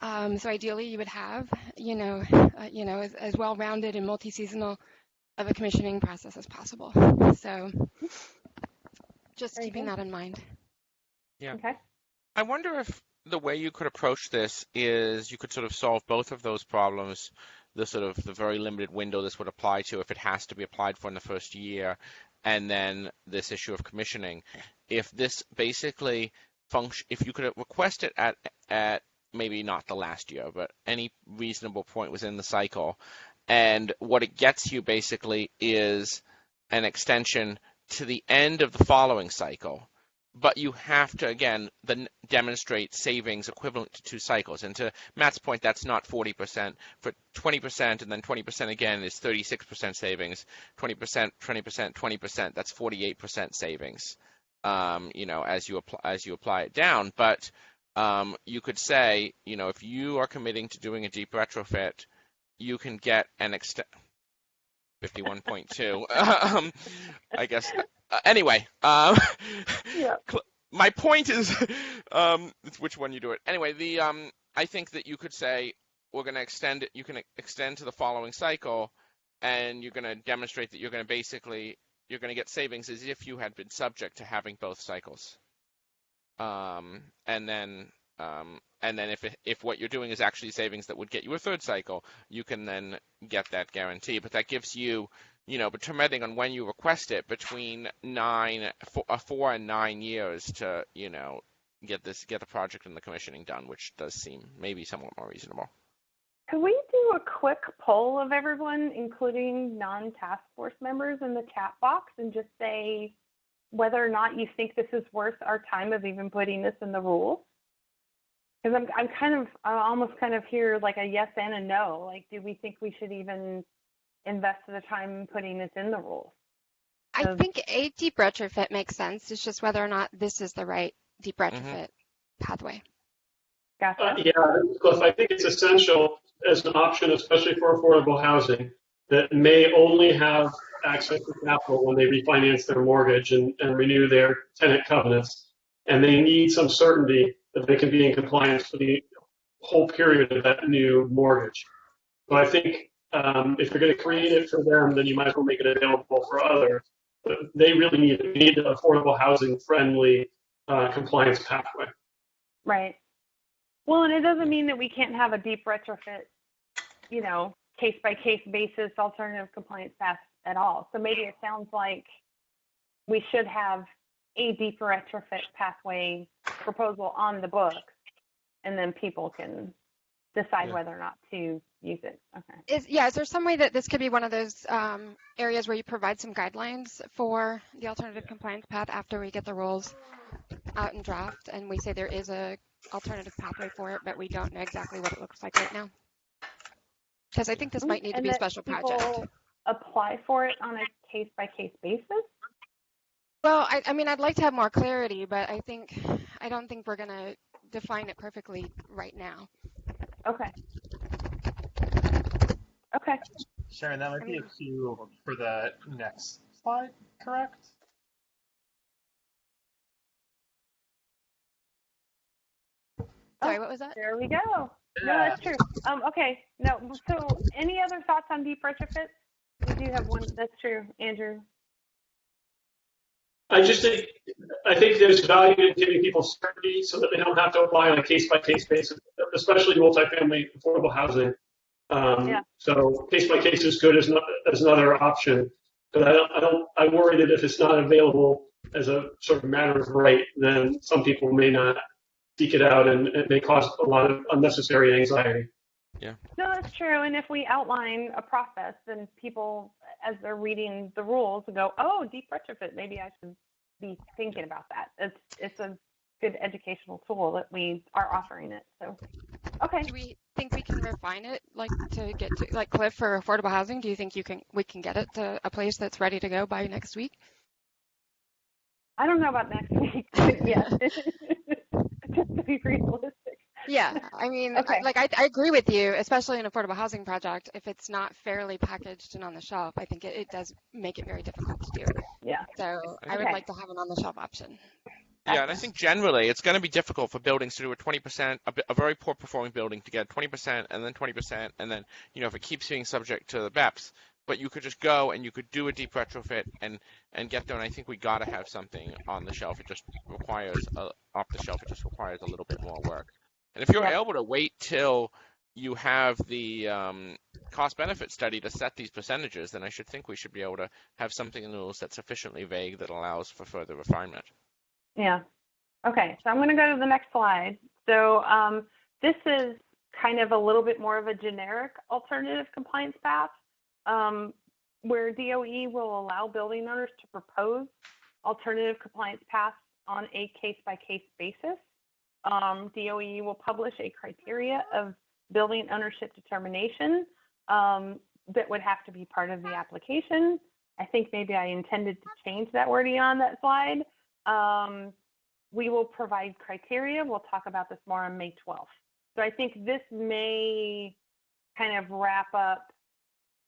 So ideally you would have, as well-rounded and multi-seasonal of a commissioning process as possible. So just keeping that in mind. Yeah. Okay. I wonder if the way you could approach this is you could sort of solve both of those problems, the very limited window this would apply to if it has to be applied for in the first year, and then this issue of commissioning. If this basically if you could request it at maybe not the last year, but any reasonable point within the cycle, and what it gets you basically is an extension to the end of the following cycle. But you have to, again, then demonstrate savings equivalent to 2 cycles. And to Matt's point, that's not 40%. For 20%, and then 20% again is 36% savings. 20%, 20%, 20%, that's 48% savings, as you apply it down. But you could say, if you are committing to doing a deep retrofit, you can get an 51.2. I guess. Anyway, yeah. My point is, it's which one you do it. Anyway, I think that you could say we're going to extend it. You can extend to the following cycle, and you're going to demonstrate that you're going to get savings as if you had been subject to having both cycles. And then if what you're doing is actually savings that would get you a third cycle, you can then get that guarantee. But that gives you, but depending on when you request it, between 4 and 9 years to, get the project and the commissioning done, which does seem maybe somewhat more reasonable. Could we do a quick poll of everyone, including non-task force members, in the chat box, and just say whether or not you think this is worth our time of even putting this in the rules? Because I almost kind of hear like a yes and a no. Like, do we think we should even invest the time in putting this in the rules? I think a deep retrofit makes sense. It's just whether or not this is the right deep retrofit pathway. Gotcha. Cliff, I think it's essential as an option, especially for affordable housing, that may only have access to capital when they refinance their mortgage and renew their tenant covenants. And they need some certainty that they can be in compliance for the whole period of that new mortgage. So I think if you're going to create it for them, then you might as well make it available for others. But they really need an affordable housing friendly compliance pathway. Right. Well, and it doesn't mean that we can't have a deep retrofit, case by case basis alternative compliance path at all. So maybe it sounds like we should have a deeper retrofit pathway proposal on the books, and then people can decide whether or not to use it. Okay. Is there some way that this could be one of those areas where you provide some guidelines for the alternative compliance path after we get the rules out in draft, and we say there is a alternative pathway for it, but we don't know exactly what it looks like right now? Because I think this might need to be a special project. People apply for it on a case-by-case basis? Well, I mean, I'd like to have more clarity, but I don't think we're going to define it perfectly right now. Okay. Okay. Sharon, that might be a cue for the next slide, correct? Sorry, what was that? There we go. Yeah. No, that's true. Okay. No. So, any other thoughts on deep retrofits? We do have one. That's true, Andrew. I think there's value in giving people certainty so that they don't have to apply on a case-by-case basis, especially multifamily affordable housing. So case-by-case is good as another option, but I worry that if it's not available as a sort of matter of right, then some people may not seek it out, and it may cause a lot of unnecessary anxiety. Yeah. No, that's true. And if we outline a process, then people, as they're reading the rules, go, "Oh, deep retrofit. Maybe I should be thinking about that." It's a good educational tool that we are offering it. So, okay. Do we think we can refine it, like to get to, like Cliff, for affordable housing? Do you think we can get it to a place that's ready to go by next week? I don't know about next week, but yeah, just to be realistic. Yeah, I mean, Okay. I agree with you, especially an affordable housing project. If it's not fairly packaged and on the shelf, I think it does make it very difficult to do. Yeah. So I would like to have an on-the-shelf option. Yeah, and I think generally it's going to be difficult for buildings to do a 20%, a very poor performing building to get 20% and then 20%, and then, if it keeps being subject to the BEPS, but you could just go and you could do a deep retrofit and get there, and I think we got to have something on the shelf. It just requires, off the shelf, it just requires a little bit more work. And if you're able to wait till you have the cost-benefit study to set these percentages, then I think we should be able to have something in the rules that's sufficiently vague that allows for further refinement. Yeah. Okay, so I'm going to go to the next slide. So this is kind of a little bit more of a generic alternative compliance path where DOE will allow building owners to propose alternative compliance paths on a case-by-case basis. DOE will publish a criteria of building ownership determination that would have to be part of the application. I think maybe I intended to change that wording on that slide. We will provide criteria. We'll talk about this more on May 12th. So I think this may kind of wrap up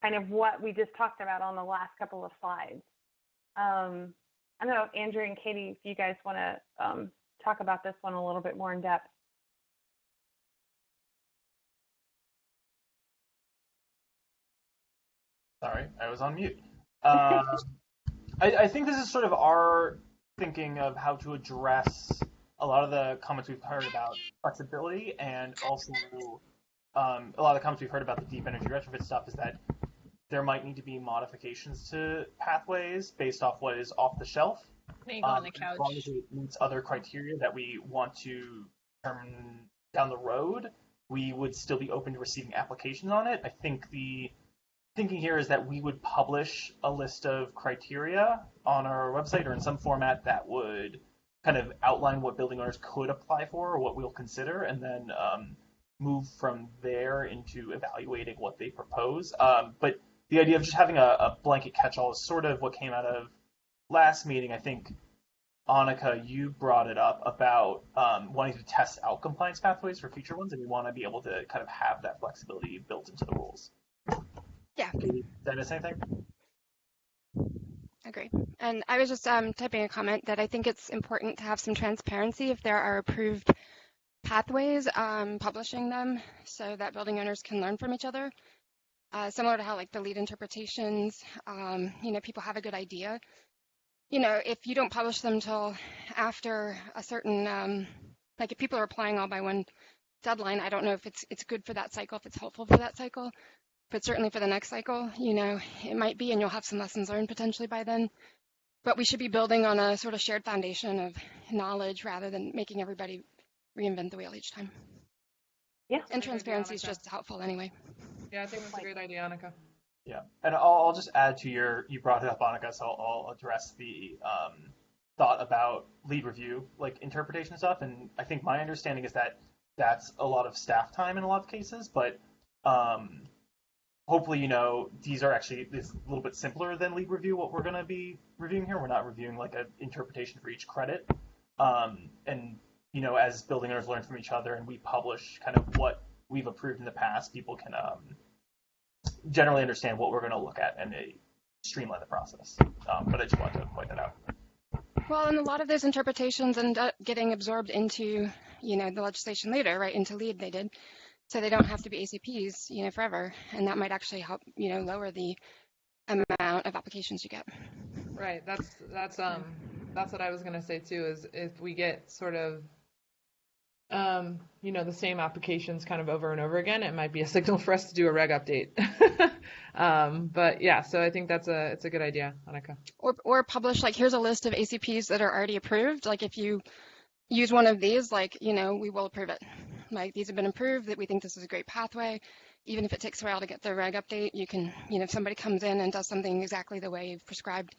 kind of what we just talked about on the last couple of slides. I don't know, Andrew and Katie, if you guys want to talk about this one a little bit more in depth. Sorry, I was on mute. I think this is sort of our thinking of how to address a lot of the comments we've heard about flexibility, and also a lot of the comments we've heard about the deep energy retrofit stuff is that there might need to be modifications to pathways based off what is off the shelf. Maybe on the couch. As long as it meets other criteria that we want to determine down the road, we would still be open to receiving applications on it. I think the thinking here is that we would publish a list of criteria on our website or in some format that would kind of outline what building owners could apply for or what we'll consider, and then move from there into evaluating what they propose. But the idea of just having a blanket catch-all is sort of what came out of last meeting. I think, Annika, you brought it up about wanting to test out compliance pathways for future ones, and we want to be able to kind of have that flexibility built into the rules. Yeah. Did I miss anything? Agree. And I was just typing a comment that I think it's important to have some transparency if there are approved pathways, publishing them so that building owners can learn from each other. Similar to how like the lead interpretations, people have a good idea. If you don't publish them till after a certain, like if people are applying all by one deadline, I don't know if it's good for that cycle, if it's helpful for that cycle. But certainly for the next cycle, it might be, and you'll have some lessons learned potentially by then. But we should be building on a sort of shared foundation of knowledge rather than making everybody reinvent the wheel each time. Yeah. And transparency is just helpful anyway. Yeah, I think that's a great idea, Annika. Yeah, and I'll just add to you brought it up, Annika, so I'll address the thought about lead review, like interpretation stuff. And I think my understanding is that that's a lot of staff time in a lot of cases, but hopefully, these are actually it's a little bit simpler than lead review, what we're going to be reviewing here. We're not reviewing like an interpretation for each credit. And, as building owners learn from each other and we publish kind of what we've approved in the past, people can generally understand what we're going to look at and streamline the process. But I just wanted to point that out. Well, and a lot of those interpretations end up getting absorbed into, the legislation later, right, into LEAD they did. So they don't have to be ACPs, forever. And that might actually help, lower the amount of applications you get. Right. That's what I was going to say too, is if we get sort of, the same applications kind of over and over again, it might be a signal for us to do a reg update. But yeah, so I think it's a good idea, Annika. Or publish, like, here's a list of ACPs that are already approved. Like, if you use one of these, like, we will approve it. Like, these have been approved, that we think this is a great pathway. Even if it takes a while to get the reg update, you can, if somebody comes in and does something exactly the way you've prescribed,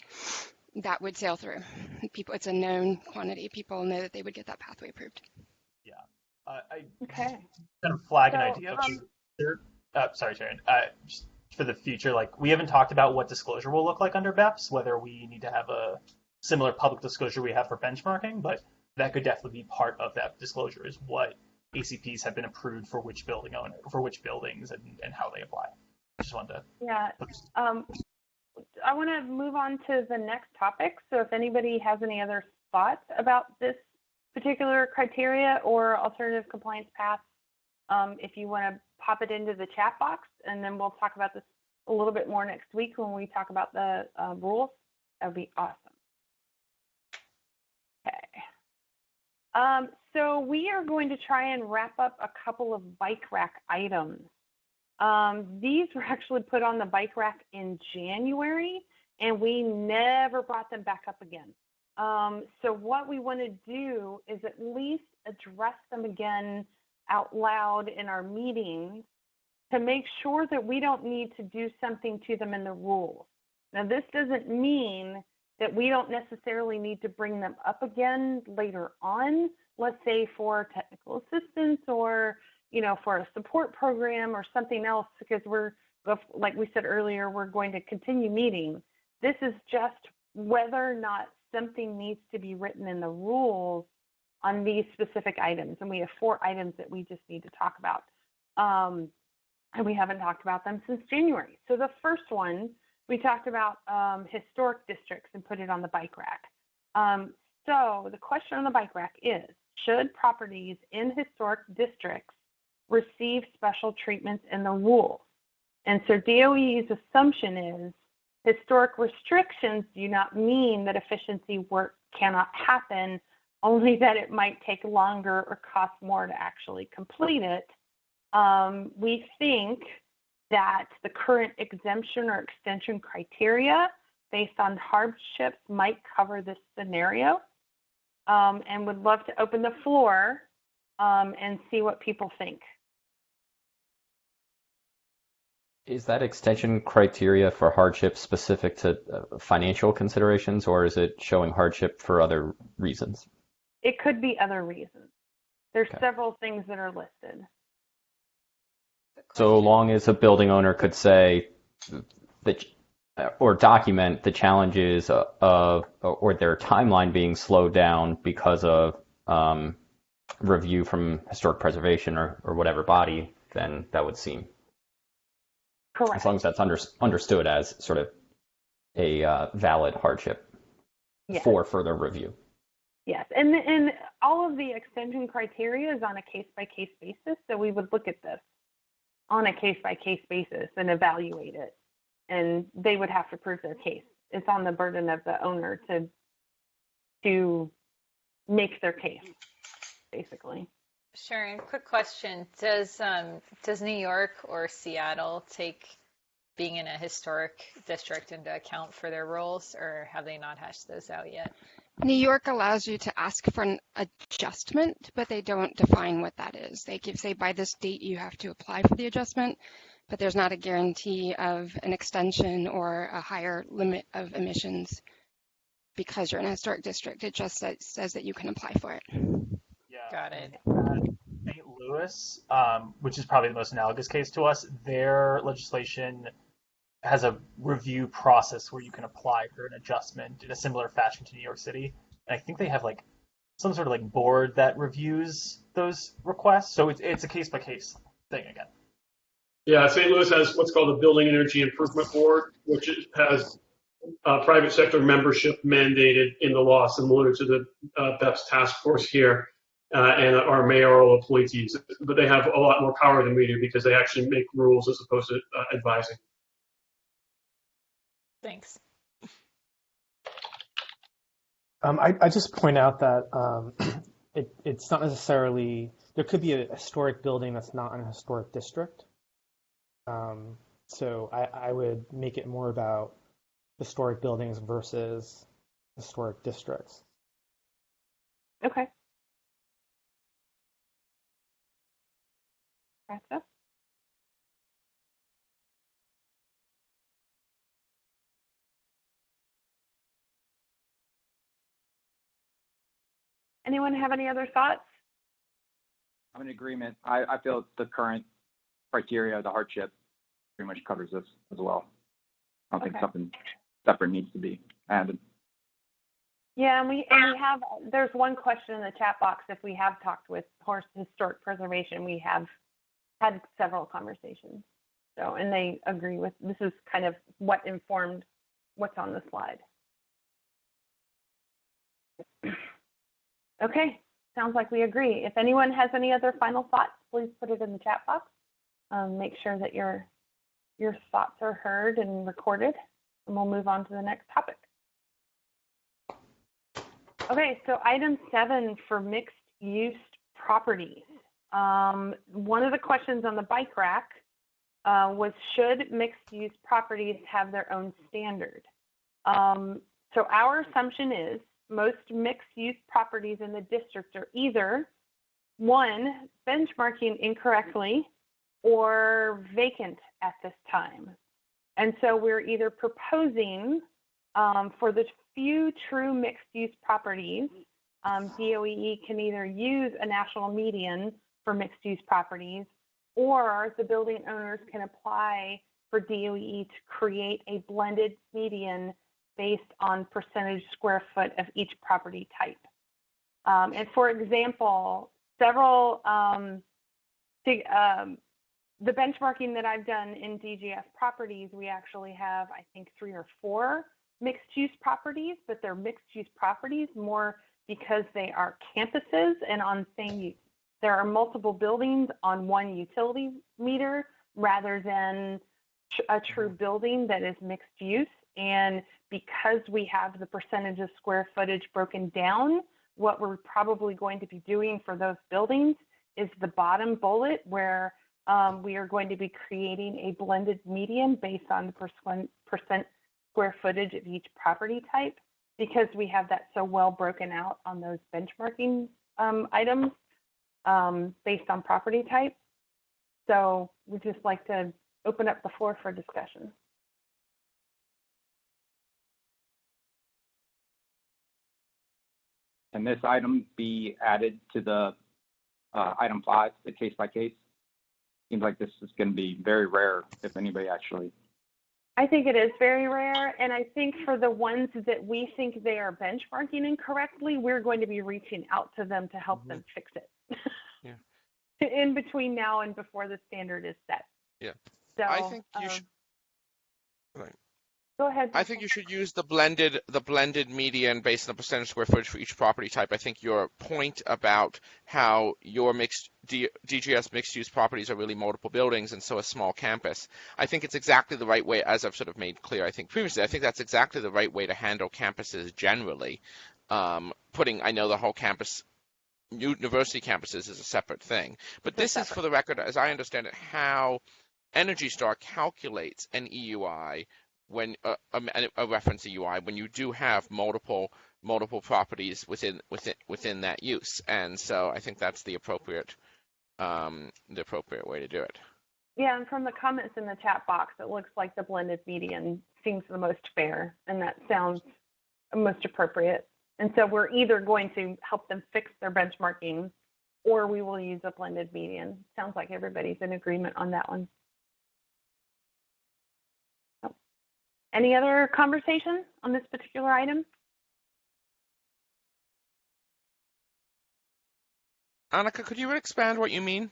that would sail through. It's a known quantity. People know that they would get that pathway approved. Yeah. I Okay. kind of flag an idea. Sorry, Sharon. Just for the future, like, we haven't talked about what disclosure will look like under BEPS, whether we need to have a similar public disclosure we have for benchmarking, but that could definitely be part of that disclosure, is what ACPs have been approved for which buildings and how they apply. Just wanted to. Yeah. I want to move on to the next topic. So if anybody has any other thoughts about this particular criteria or alternative compliance paths, if you want to pop it into the chat box, and then we'll talk about this a little bit more next week when we talk about the rules, that would be awesome. Okay. So we are going to try and wrap up a couple of bike rack items. These were actually put on the bike rack in January, and we never brought them back up again. So what we want to do is at least address them again out loud in our meetings to make sure that we don't need to do something to them in the rules. Now, this doesn't mean that we don't necessarily need to bring them up again later on, let's say for technical assistance or, for a support program or something else, because like we said earlier, we're going to continue meeting. This is just whether or not something needs to be written in the rules on these specific items. And we have 4 items that we just need to talk about. And we haven't talked about them since January. So the first one, we talked about historic districts and put it on the bike rack. So the question on the bike rack is, should properties in historic districts receive special treatments in the rules? And so DOE's assumption is historic restrictions do not mean that efficiency work cannot happen, only that it might take longer or cost more to actually complete it. We think that the current exemption or extension criteria based on hardships might cover this scenario, and would love to open the floor and see what people think. Is that extension criteria for hardship specific to financial considerations, or is it showing hardship for other reasons? It could be other reasons. There's several things that are listed. So long as a building owner could say that, or document the challenges of or their timeline being slowed down because of review from historic preservation or whatever body, then that would seem correct. As long as that's understood as sort of a valid hardship for further review. Yes, and all of the extension criteria is on a case-by-case basis, so we would look at this on a case-by-case basis and evaluate it, and they would have to prove their case. It's on the burden of the owner to make their case, basically. Sharon, quick question. Does New York or Seattle take being in a historic district into account for their rules, or have they not hashed those out yet? New York allows you to ask for an adjustment, but they don't define what that is. They say by this date you have to apply for the adjustment, but there's not a guarantee of an extension or a higher limit of emissions because you're in a historic district. It just says that you can apply for it. Yeah. Got it. St. Louis, which is probably the most analogous case to us, their legislation has a review process where you can apply for an adjustment in a similar fashion to New York City. And I think they have like some sort of like board that reviews those requests. So it's a case by case thing again. Yeah, St. Louis has what's called the Building Energy Improvement Board, which has private sector membership mandated in the law, similar to the BEPS Taskforce here, and our mayoral appointees. But they have a lot more power than we do because they actually make rules as opposed to advising. Thanks. I just point out that it's not necessarily, there could be a historic building that's not in a historic district. So I would make it more about historic buildings versus historic districts. Okay. Gotcha. Anyone have any other thoughts? I'm in agreement. I feel the current criteria, the hardship, pretty much covers this as well. I don't think something separate needs to be added. Yeah, and we have, there's one question in the chat box. If we have talked with historic preservation, we have had several conversations. So, and they agree with, this is kind of what informed what's on the slide. Okay, sounds like we agree. If anyone has any other final thoughts, please put it in the chat box. Make sure that your thoughts are heard and recorded, and we'll move on to the next topic. Okay, so item 7 for mixed use properties. One of the questions on the bike rack was, should mixed use properties have their own standard? So our assumption is most mixed use properties in the district are either, 1, benchmarking incorrectly or vacant at this time. And so we're either proposing for the few true mixed use properties, DOE can either use a national median for mixed use properties, or the building owners can apply for DOE to create a blended median based on percentage square foot of each property type. And for example, several, the benchmarking that I've done in DGS properties, we actually have, I think, 3 or 4 mixed use properties, but they're mixed use properties more because they are campuses and on same, there are multiple buildings on one utility meter rather than a true building that is mixed use. And because we have the percentage of square footage broken down, what we're probably going to be doing for those buildings is the bottom bullet where we are going to be creating a blended median based on the percent square footage of each property type, because we have that so well broken out on those benchmarking items based on property type. So we'd just like to open up the floor for discussion. Can this item be added to the item 5, the case by case? Seems like this is going to be very rare, if anybody actually. I think it is very rare, and I think for the ones that we think they are benchmarking incorrectly, we're going to be reaching out to them to help them fix it. Yeah. In between now and before the standard is set. Yeah. So I think you should. Right. Go ahead. I think you should use the blended median based on the percentage square footage for each property type. I think your point about how your DGS mixed use properties are really multiple buildings and so a small campus, I think it's exactly the right way, as I've sort of made clear, I think previously, I think that's exactly the right way to handle campuses generally. I know the whole campus, university campuses is a separate thing, but this is, for the record, as I understand it, how Energy Star calculates an EUI when a reference EUI when you do have multiple properties within that use, and so I think that's the appropriate way to do it. Yeah, and from the comments in the chat box, it looks like the blended median seems the most fair, and that sounds most appropriate. And so we're either going to help them fix their benchmarking, or we will use a blended median. Sounds like everybody's in agreement on that one. Any other conversation on this particular item? Annika, could you expand what you mean?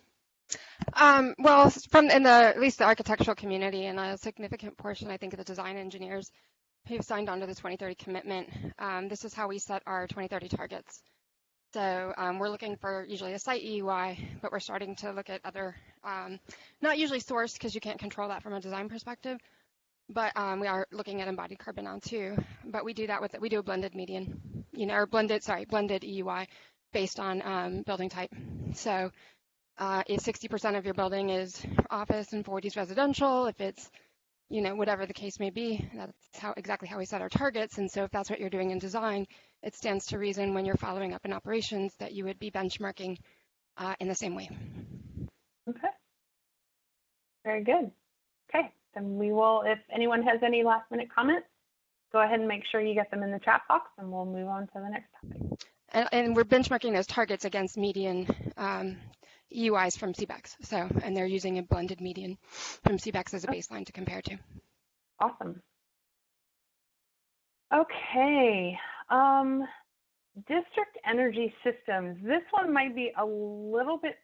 Well, at least the architectural community, and a significant portion, I think, of the design engineers who've signed on to the 2030 commitment, this is how we set our 2030 targets. So we're looking for usually a site EUI, but we're starting to look at other, not usually sourced because you can't control that from a design perspective, but we are looking at embodied carbon now too. But we do that we do a blended median, or blended EUI based on building type. So if 60% of your building is office and 40 is residential, if it's, whatever the case may be, that's exactly how we set our targets. And so if that's what you're doing in design, it stands to reason when you're following up in operations that you would be benchmarking in the same way. Okay. Very good. Okay, then we will, if anyone has any last minute comments, go ahead and make sure you get them in the chat box, and we'll move on to the next topic. And we're benchmarking those targets against median EUIs from CBEX. So, and they're using a blended median from CBEX as a baseline to compare to. Awesome. Okay. District energy systems. This one might be a little bit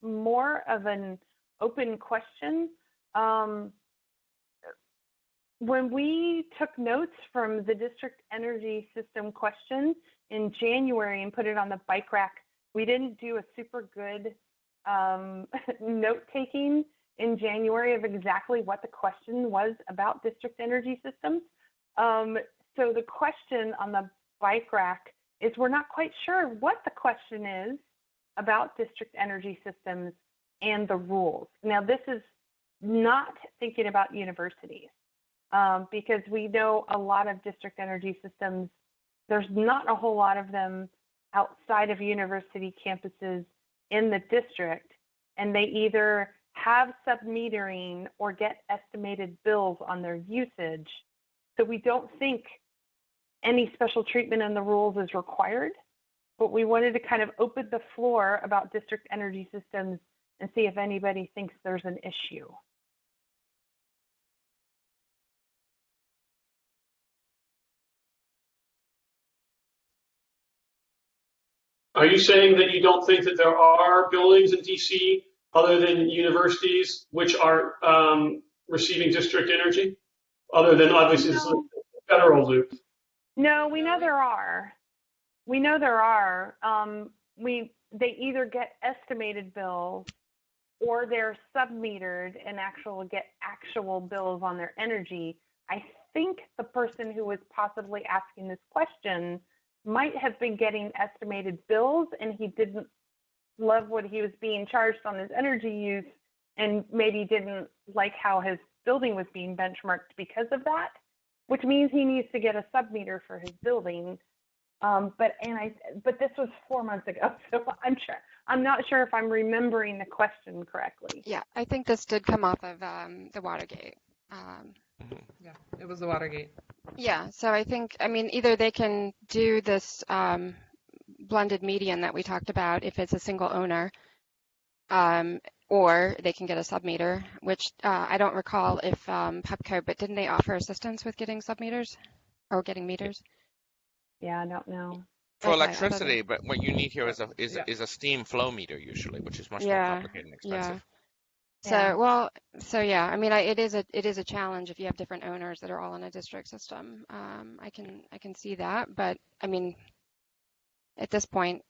more of an open question. When we took notes from the district energy system question in January and put it on the bike rack, we didn't do a super good note taking in January of exactly what the question was about district energy systems. So the question on the bike rack is we're not quite sure what the question is about district energy systems and the rules. Now, this is not thinking about universities because we know a lot of district energy systems, there's not a whole lot of them outside of university campuses in the district, and they either have sub-metering or get estimated bills on their usage. So we don't think any special treatment in the rules is required, but we wanted to kind of open the floor about district energy systems and see if anybody thinks there's an issue. Are you saying that you don't think that there are buildings in DC other than universities which are receiving district energy, other than obviously this is a federal loop? No, we know there are. We know there are. They either get estimated bills or they're sub-metered and get actual bills on their energy. I think the person who was possibly asking this question might have been getting estimated bills and he didn't love what he was being charged on his energy use and maybe didn't like how his building was being benchmarked because of that, which means he needs to get a sub-meter for his building. But this was 4 months ago, so I'm not sure if I'm remembering the question correctly. Yeah, I think this did come off of the Watergate. Yeah, it was the Watergate. Yeah, so either they can do this blended median that we talked about if it's a single owner, or they can get a sub-meter, which I don't recall if PEPCO, but didn't they offer assistance with getting sub-meters or getting meters? Yeah, I don't know. For electricity, but what you need here is a steam flow meter usually, which is much more complicated and expensive. Yeah. It is a challenge if you have different owners that are all in a district system. I can see that, but at this point,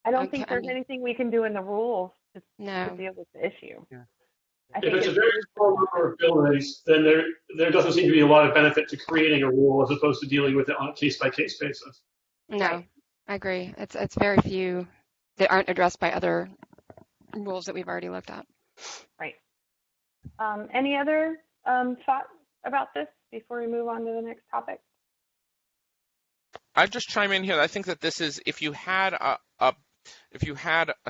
I don't think there's anything we can do in the rules to deal with the issue. Yeah. If it's a very small number of buildings, then there doesn't seem to be a lot of benefit to creating a rule as opposed to dealing with it on a case-by-case basis. No, I agree. It's very few that aren't addressed by other rules that we've already looked at. Right. Any other thoughts about this before we move on to the next topic? I'd just chime in here. I think that this is, if you had a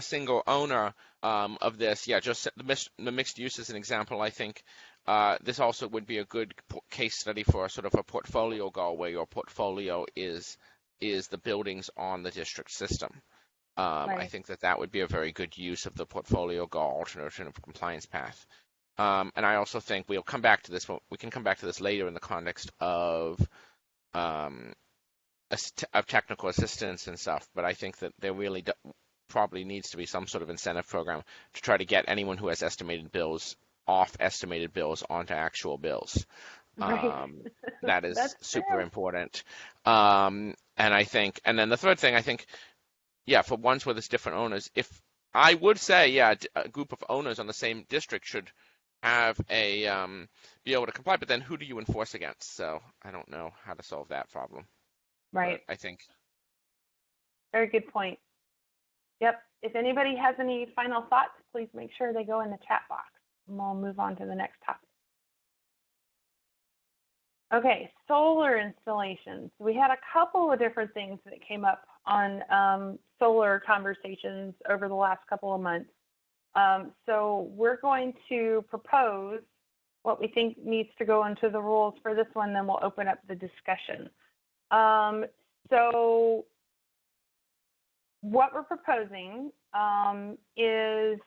single owner of this, yeah, just the mixed use as an example, I think this also would be a good case study for sort of a portfolio goal where your portfolio is the buildings on the district system. Right. I think that would be a very good use of the portfolio goal alternative compliance path. And I also think we'll come back to this, but we can come back to this later in the context of technical assistance and stuff. But I think that there really probably needs to be some sort of incentive program to try to get anyone who has estimated bills off estimated bills onto actual bills. Right. That is That's super fair. important. And I think, and then the third thing, I think, yeah, for ones where there's different owners, if I would say, yeah, a group of owners on the same district should have be able to comply, but then who do you enforce against? So I don't know how to solve that problem. Right. But I think. Very good point. Yep. If anybody has any final thoughts, please make sure they go in the chat box, and we'll move on to the next topic. Okay, solar installations. We had a couple of different things that came up on solar conversations over the last couple of months. So we're going to propose what we think needs to go into the rules for this one, then we'll open up the discussion. So what we're proposing is,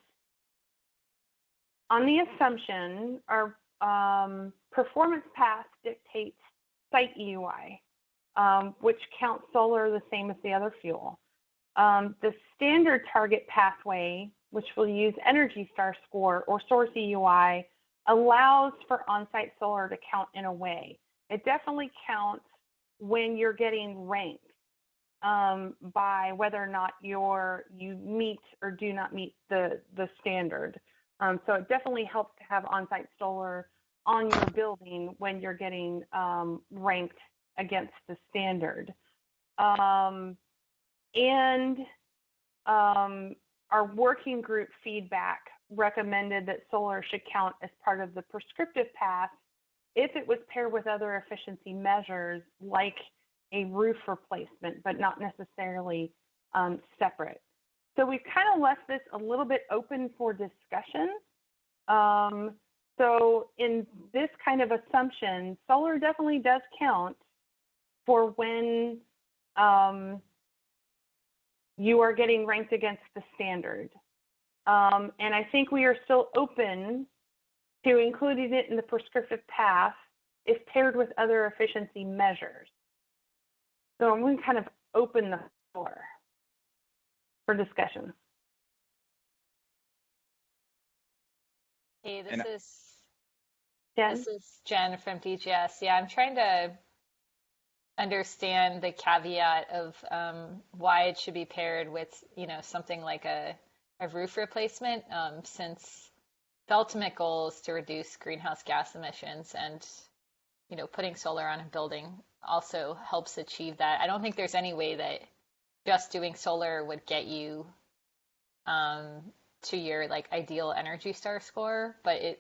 on the assumption our performance path dictates site EUI, which counts solar the same as the other fuel. The standard target pathway, which will use Energy Star score or source EUI, allows for on-site solar to count in a way. It definitely counts when you're getting ranked by whether or not you meet or do not meet the standard. So it definitely helps to have on-site solar on your building when you're getting ranked against the standard. Our working group feedback recommended that solar should count as part of the prescriptive path if it was paired with other efficiency measures like a roof replacement, but not necessarily separate. So we've kind of left this a little bit open for discussion. So in this kind of assumption, solar definitely does count for when you are getting ranked against the standard. And I think we are still open to including it in the prescriptive path if paired with other efficiency measures. So I'm going to kind of open the floor for discussion. Hey, Jen? this is Jen from DGS. Yeah, I'm trying to understand the caveat of why it should be paired with, something like a roof replacement, since the ultimate goal is to reduce greenhouse gas emissions, and putting solar on a building also helps achieve that. I don't think there's any way that just doing solar would get you to your ideal Energy Star score, but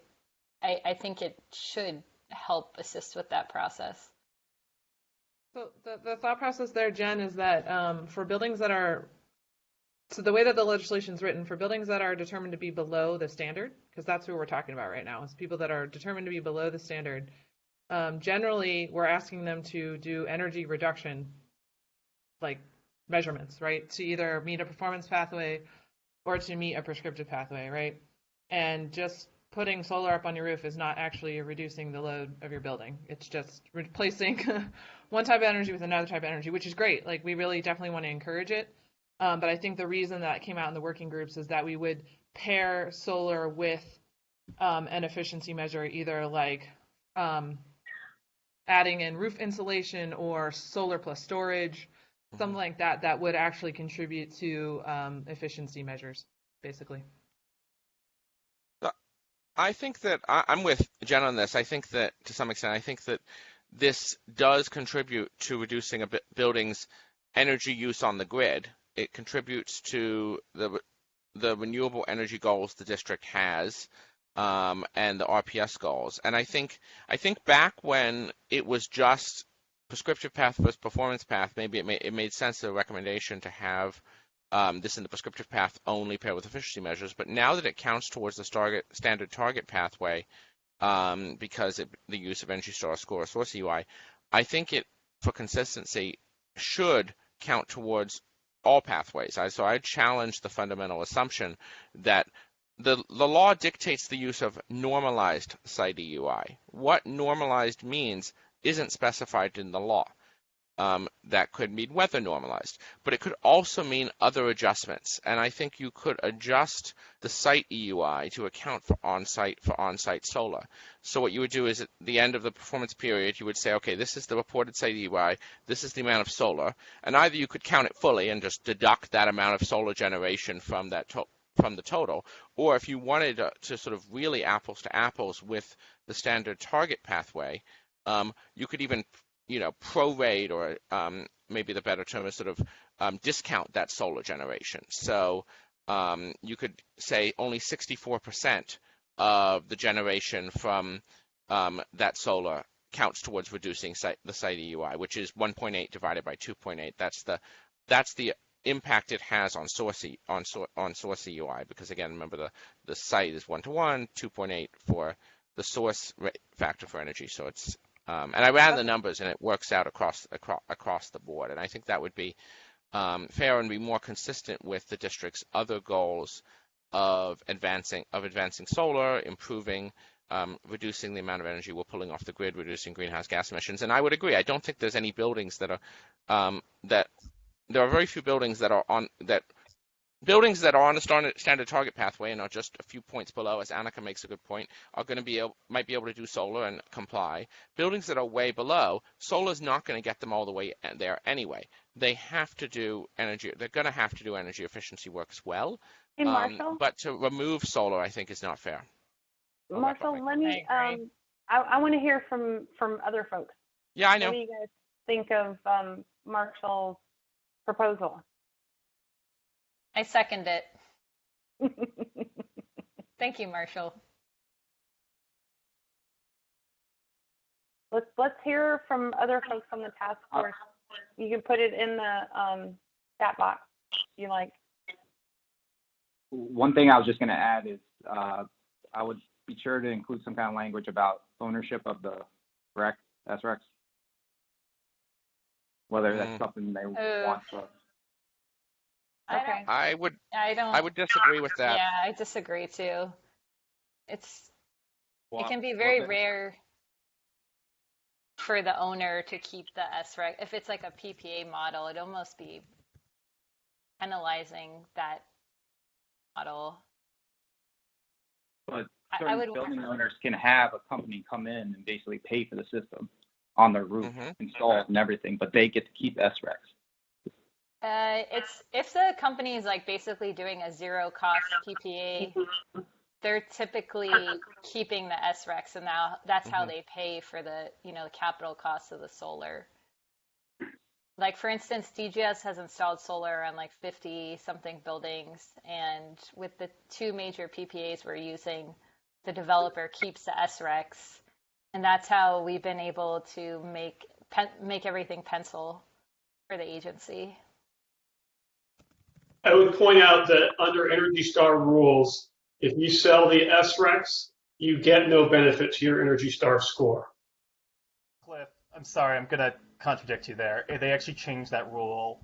I think it should help assist with that process. So the thought process there, Jen, is that for buildings that are, so the way that the legislation is written, for buildings that are determined to be below the standard, because that's who we're talking about right now, is people that are determined to be below the standard, generally we're asking them to do energy reduction, measurements, right, to either meet a performance pathway or to meet a prescriptive pathway, right? And just putting solar up on your roof is not actually reducing the load of your building. It's just replacing one type of energy with another type of energy, which is great. We really definitely want to encourage it. But I think the reason that came out in the working groups is that we would pair solar with an efficiency measure, either adding in roof insulation or solar plus storage, something like that, that would actually contribute to efficiency measures, basically. I think that I'm with Jen on this. I think that to some extent, I think that this does contribute to reducing a building's energy use on the grid. It contributes to the renewable energy goals the district has. and the RPS goals. And I think back when it was just prescriptive path versus performance path, maybe it made sense, the recommendation, to have this in the prescriptive path only paired with efficiency measures. But now that it counts towards the standard target pathway, because the use of Energy Star score or source UI, I think it, for consistency, should count towards all pathways. So I challenge the fundamental assumption that the law dictates the use of normalized site EUI. What normalized means isn't specified in the law. That could mean weather normalized, but it could also mean other adjustments. And I think you could adjust the site EUI to account for on-site solar. So what you would do is, at the end of the performance period, you would say, okay, this is the reported site EUI, this is the amount of solar, and either you could count it fully and just deduct that amount of solar generation from from the total, or if you wanted to sort of really apples to apples with the standard target pathway, you could even prorate, or maybe the better term is sort of discount that solar generation. So you could say only 64% of the generation from that solar counts towards reducing the site EUI, which is 1.8 divided by 2.8. That's the impact it has on source EUI, because again, remember the site is 1-to-1, 2.8 for the source factor for energy. So it's and I ran the numbers, and it works out across the board. And I think that would be fair and be more consistent with the district's other goals of advancing solar, improving, reducing the amount of energy we're pulling off the grid, reducing greenhouse gas emissions. And I would agree. I don't think there's any buildings that are there are very few buildings that are on the standard target pathway and are just a few points below, as Annika makes a good point, are going to might be able to do solar and comply. Buildings that are way below, solar is not going to get them all the way there anyway. They have to do energy. They're going to have to do energy efficiency work as well. Hey, Marshall. But to remove solar, I think, is not fair. Marshall, let me. I want to hear from other folks. Yeah, I know. What do you guys think of Marshall's proposal? I second it. Thank you, Marshall. Let's hear from other folks on the task force. You can put it in the chat box if you like. One thing I was just going to add is I would be sure to include some kind of language about ownership of the SRECs, whether that's something they want to. Okay. I would disagree with that. Yeah, I disagree too. It can be very rare for the owner to keep the SREC. If it's like a PPA model, it'd almost be penalizing that model. But certain building owners can have a company come in and basically pay for the system on their roof, install it and everything, but they get to keep SRECs. It's if the company is like basically doing a zero cost PPA, they're typically keeping the SRECs, and now that's how they pay for the the capital costs of the solar. Like for instance, DGS has installed solar on like 50 something buildings, and with the two major PPAs we're using, the developer keeps the SRECs, and that's how we've been able to make everything pencil for the agency. I would point out that under Energy Star rules, if you sell the SRECs, you get no benefit to your Energy Star score. Cliff, I'm sorry, I'm going to contradict you there. They actually changed that rule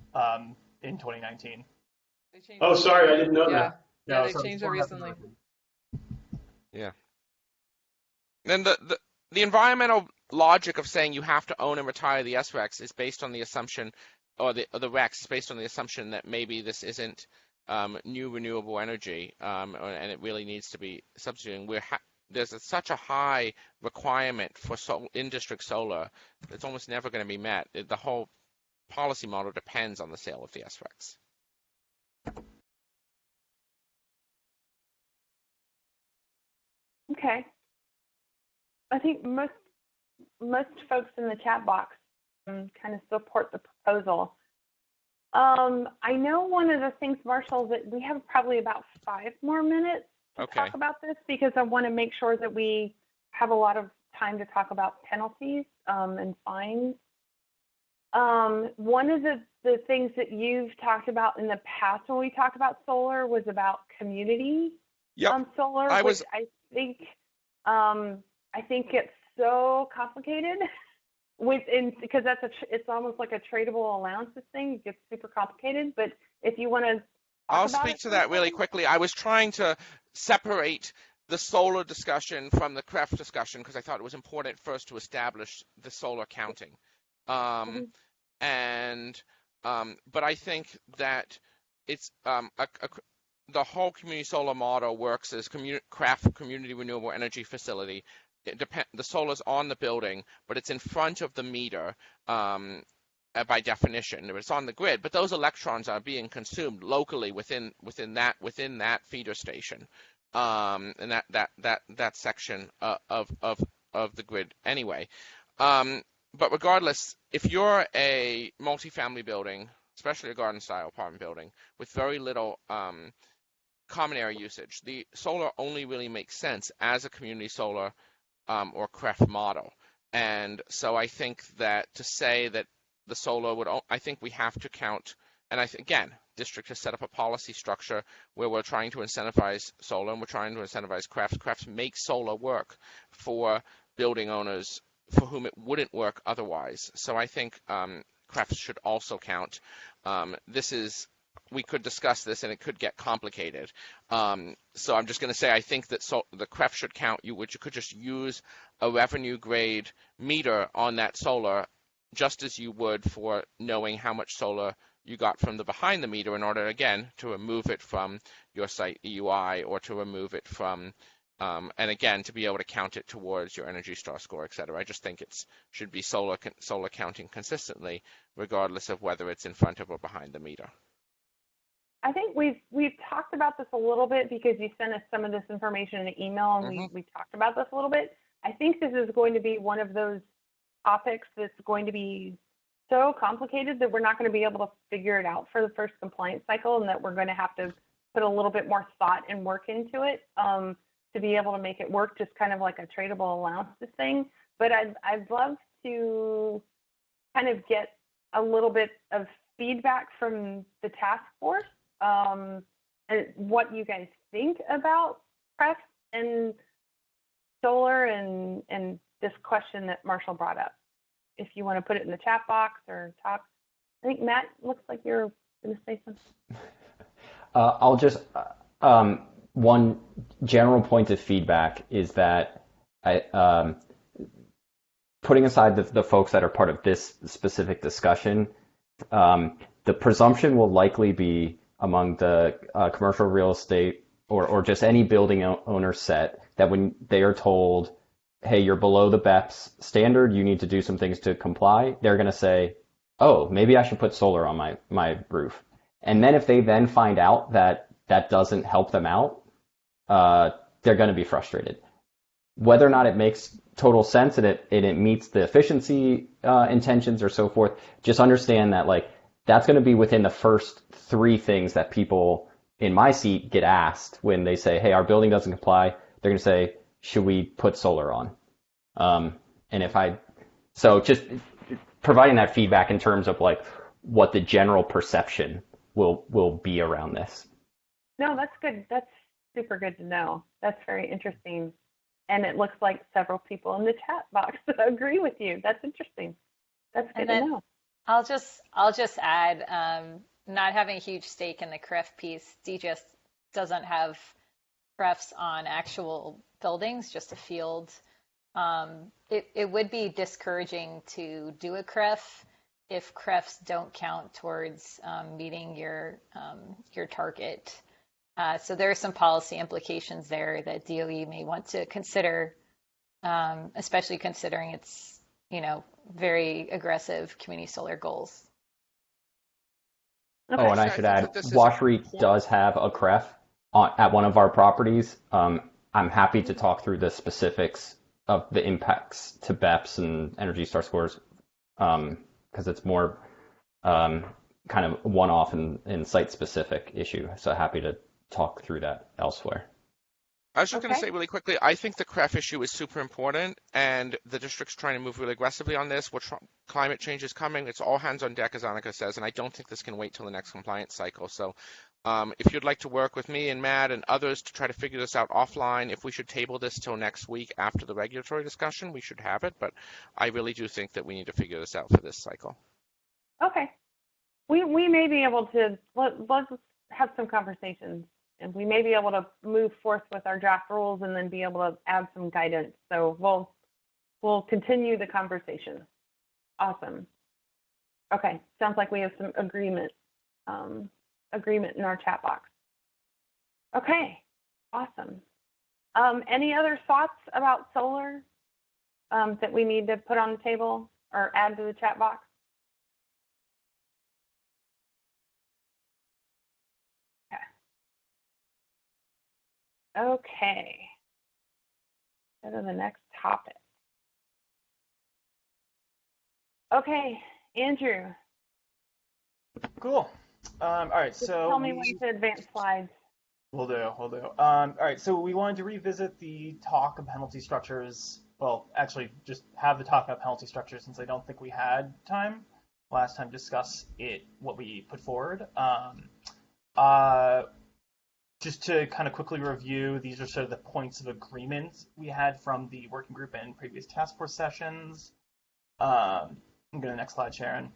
in 2019. Oh, sorry, I didn't know that. Yeah, they changed it recently. Yeah. Then the environmental logic of saying you have to own and retire the SRECs is based on the assumption, or the RECs is based on the assumption that maybe this isn't new renewable energy, and it really needs to be substituting. There's such a high requirement for in-district solar, it's almost never going to be met. The whole policy model depends on the sale of the SRECs. Okay. I think most folks in the chat box kind of support the proposal. I know one of the things, Marshall, that we have probably about 5 more minutes to Okay. talk about this because I want to make sure that we have a lot of time to talk about penalties and fines. One of the things that you've talked about in the past when we talked about solar was about community solar, which I think it's so complicated because it's almost like a tradable allowances thing. It gets super complicated, but if you want to I'll speak to that really quickly. I was trying to separate the solar discussion from the CREF discussion because I thought it was important first to establish the solar counting. But I think that it's the whole community solar model works as CREF, Community Renewable Energy Facility. The solar's on the building, but it's in front of the meter by definition. It's on the grid, but those electrons are being consumed locally within that feeder station, and that section of the grid anyway. But regardless, if you're a multifamily building, especially a garden-style apartment building, with very little common area usage, the solar only really makes sense as a community solar or CREF model. And so I think that to say that the solar would, I think we have to count, and again, district has set up a policy structure where we're trying to incentivize solar and we're trying to incentivize CREFs. CREFs make solar work for building owners for whom it wouldn't work otherwise. So I think CREFs should also count. We could discuss this and it could get complicated. So I'm just going to say I think that the CREF should count, which you could just use a revenue grade meter on that solar just as you would for knowing how much solar you got from the behind the meter in order, again, to remove it from your site EUI or to remove it from, and again, to be able to count it towards your Energy Star score, et cetera. I just think it should be solar counting consistently, regardless of whether it's in front of or behind the meter. I think we've talked about this a little bit because you sent us some of this information in an email and we talked about this a little bit. I think this is going to be one of those topics that's going to be so complicated that we're not going to be able to figure it out for the first compliance cycle, and that we're going to have to put a little bit more thought and work into it to be able to make it work, just kind of like a tradable allowances thing. But I'd love to kind of get a little bit of feedback from the task force and what you guys think about CREF and solar and this question that Marshall brought up. If you want to put it in the chat box or talk. I think, Matt, looks like you're going to say something. I'll just, one general point of feedback is that putting aside the folks that are part of this specific discussion, the presumption will likely be among the commercial real estate or just any building owner set that when they are told, hey, you're below the BEPS standard, you need to do some things to comply, they're going to say, oh, maybe I should put solar on my roof. And then if they then find out that that doesn't help them out, they're going to be frustrated. Whether or not it makes total sense and it meets the efficiency intentions or so forth, just understand that that's going to be within the first three things that people in my seat get asked when they say, hey, our building doesn't comply. They're going to say, should we put solar on? So just providing that feedback in terms of what the general perception will be around this. No, that's good. That's super good to know. That's very interesting. And it looks like several people in the chat box agree with you. That's interesting. That's good to know. I'll just add, not having a huge stake in the CREF piece, DGS doesn't have CREFs on actual buildings, just a field. It would be discouraging to do a CREF if CREFs don't count towards meeting your target. So there are some policy implications there that DOE may want to consider, especially considering its very aggressive community solar goals. Okay. Oh, and I should add, Washery does have a CREF at one of our properties. I'm happy to talk through the specifics of the impacts to BEPS and Energy Star scores because it's more kind of one-off and site-specific issue. So happy to talk through that elsewhere. I was just going to Okay. say really quickly, I think the CREF issue is super important, and the district's trying to move really aggressively on this. Climate change is coming. It's all hands on deck, as Annika says, and I don't think this can wait till the next compliance cycle. So if you'd like to work with me and Matt and others to try to figure this out offline, if we should table this till next week after the regulatory discussion, we should have it. But I really do think that we need to figure this out for this cycle. Okay. We may be able to, let's have some conversations, and we may be able to move forth with our draft rules and then be able to add some guidance. So we'll continue the conversation. Awesome. Okay, sounds like we have some agreement in our chat box. Okay, awesome. Any other thoughts about solar that we need to put on the table or add to the chat box? Okay. Go to the next topic. Okay, Andrew. Cool. All right, Just so tell me when to advance slides. We'll do. All right, so we wanted to revisit the talk of penalty structures. Well, actually, just have the talk about penalty structures since I don't think we had time last time to discuss what we put forward. Just to kind of quickly review, these are sort of the points of agreement we had from the working group and previous task force sessions. I'm going to the next slide, Sharon.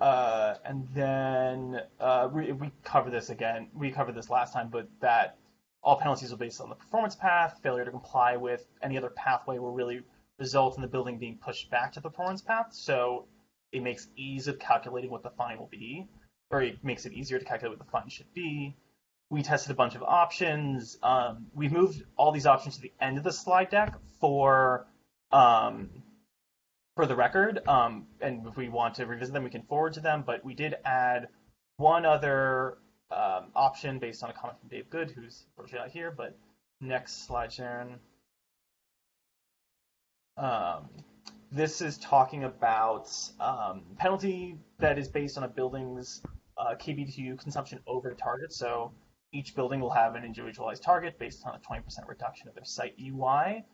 And then we cover this again. We covered this last time, but that all penalties are based on the performance path. Failure to comply with any other pathway will really result in the building being pushed back to the performance path. So it makes ease of calculating what the fine will be, or it makes it easier to calculate what the fine should be. We tested a bunch of options. We've moved all these options to the end of the slide deck for the record, and if we want to revisit them, we can forward to them, but we did add one other option based on a comment from Dave Good, who's unfortunately not here, but next slide, Sharon. This is talking about penalty that is based on a building's KBTU consumption over target. So each building will have an individualized target based on a 20% reduction of their site UI.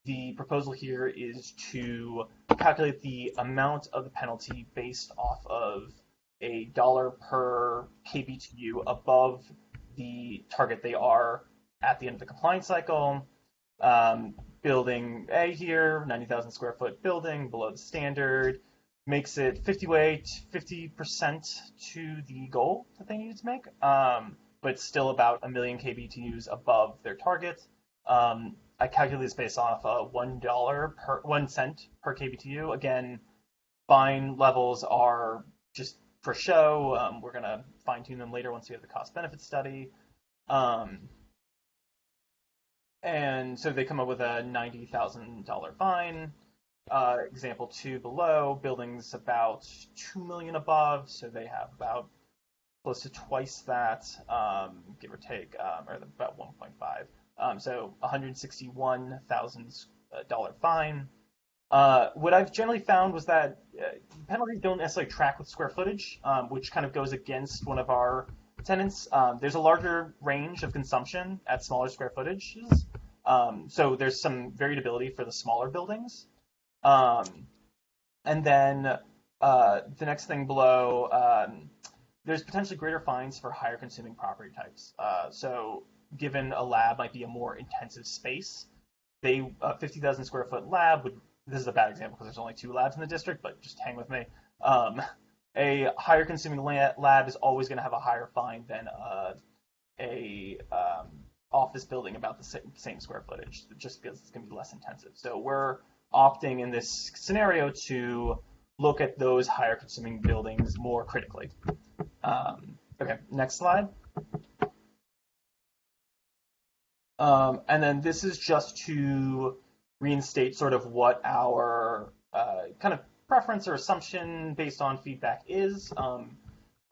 The proposal here is to calculate the amount of the penalty based off of a dollar per KBTU above the target they are at the end of the compliance cycle. Building A here, 90,000 square foot building, below the standard, makes it 50% to the goal that they needed to make, but still about 1 million KBTUs above their target. I calculate this based off $1 cent per KBTU. Again, fine levels are just for show. We're going to fine tune them later once we have the cost benefit study. And so they come up with a $90,000 fine. Example 2 below, buildings about 2 million above, so they have about close to twice that, give or take, or about 1.5. So $161,000 fine. What I've generally found was that penalties don't necessarily track with square footage, which kind of goes against one of our tenants. There's a larger range of consumption at smaller square footages, so there's some variability for the smaller buildings. And then the next thing below, there's potentially greater fines for higher consuming property types. So given a lab might be a more intensive space, a 50,000 square foot lab would, this is a bad example because there's only 2 labs in the district, but just hang with me. A higher consuming lab is always going to have a higher fine than a office building about the same square footage, just because it's going to be less intensive. So we're opting in this scenario to look at those higher consuming buildings more critically. Okay, next slide. And then this is just to reinstate sort of what our kind of preference or assumption based on feedback is.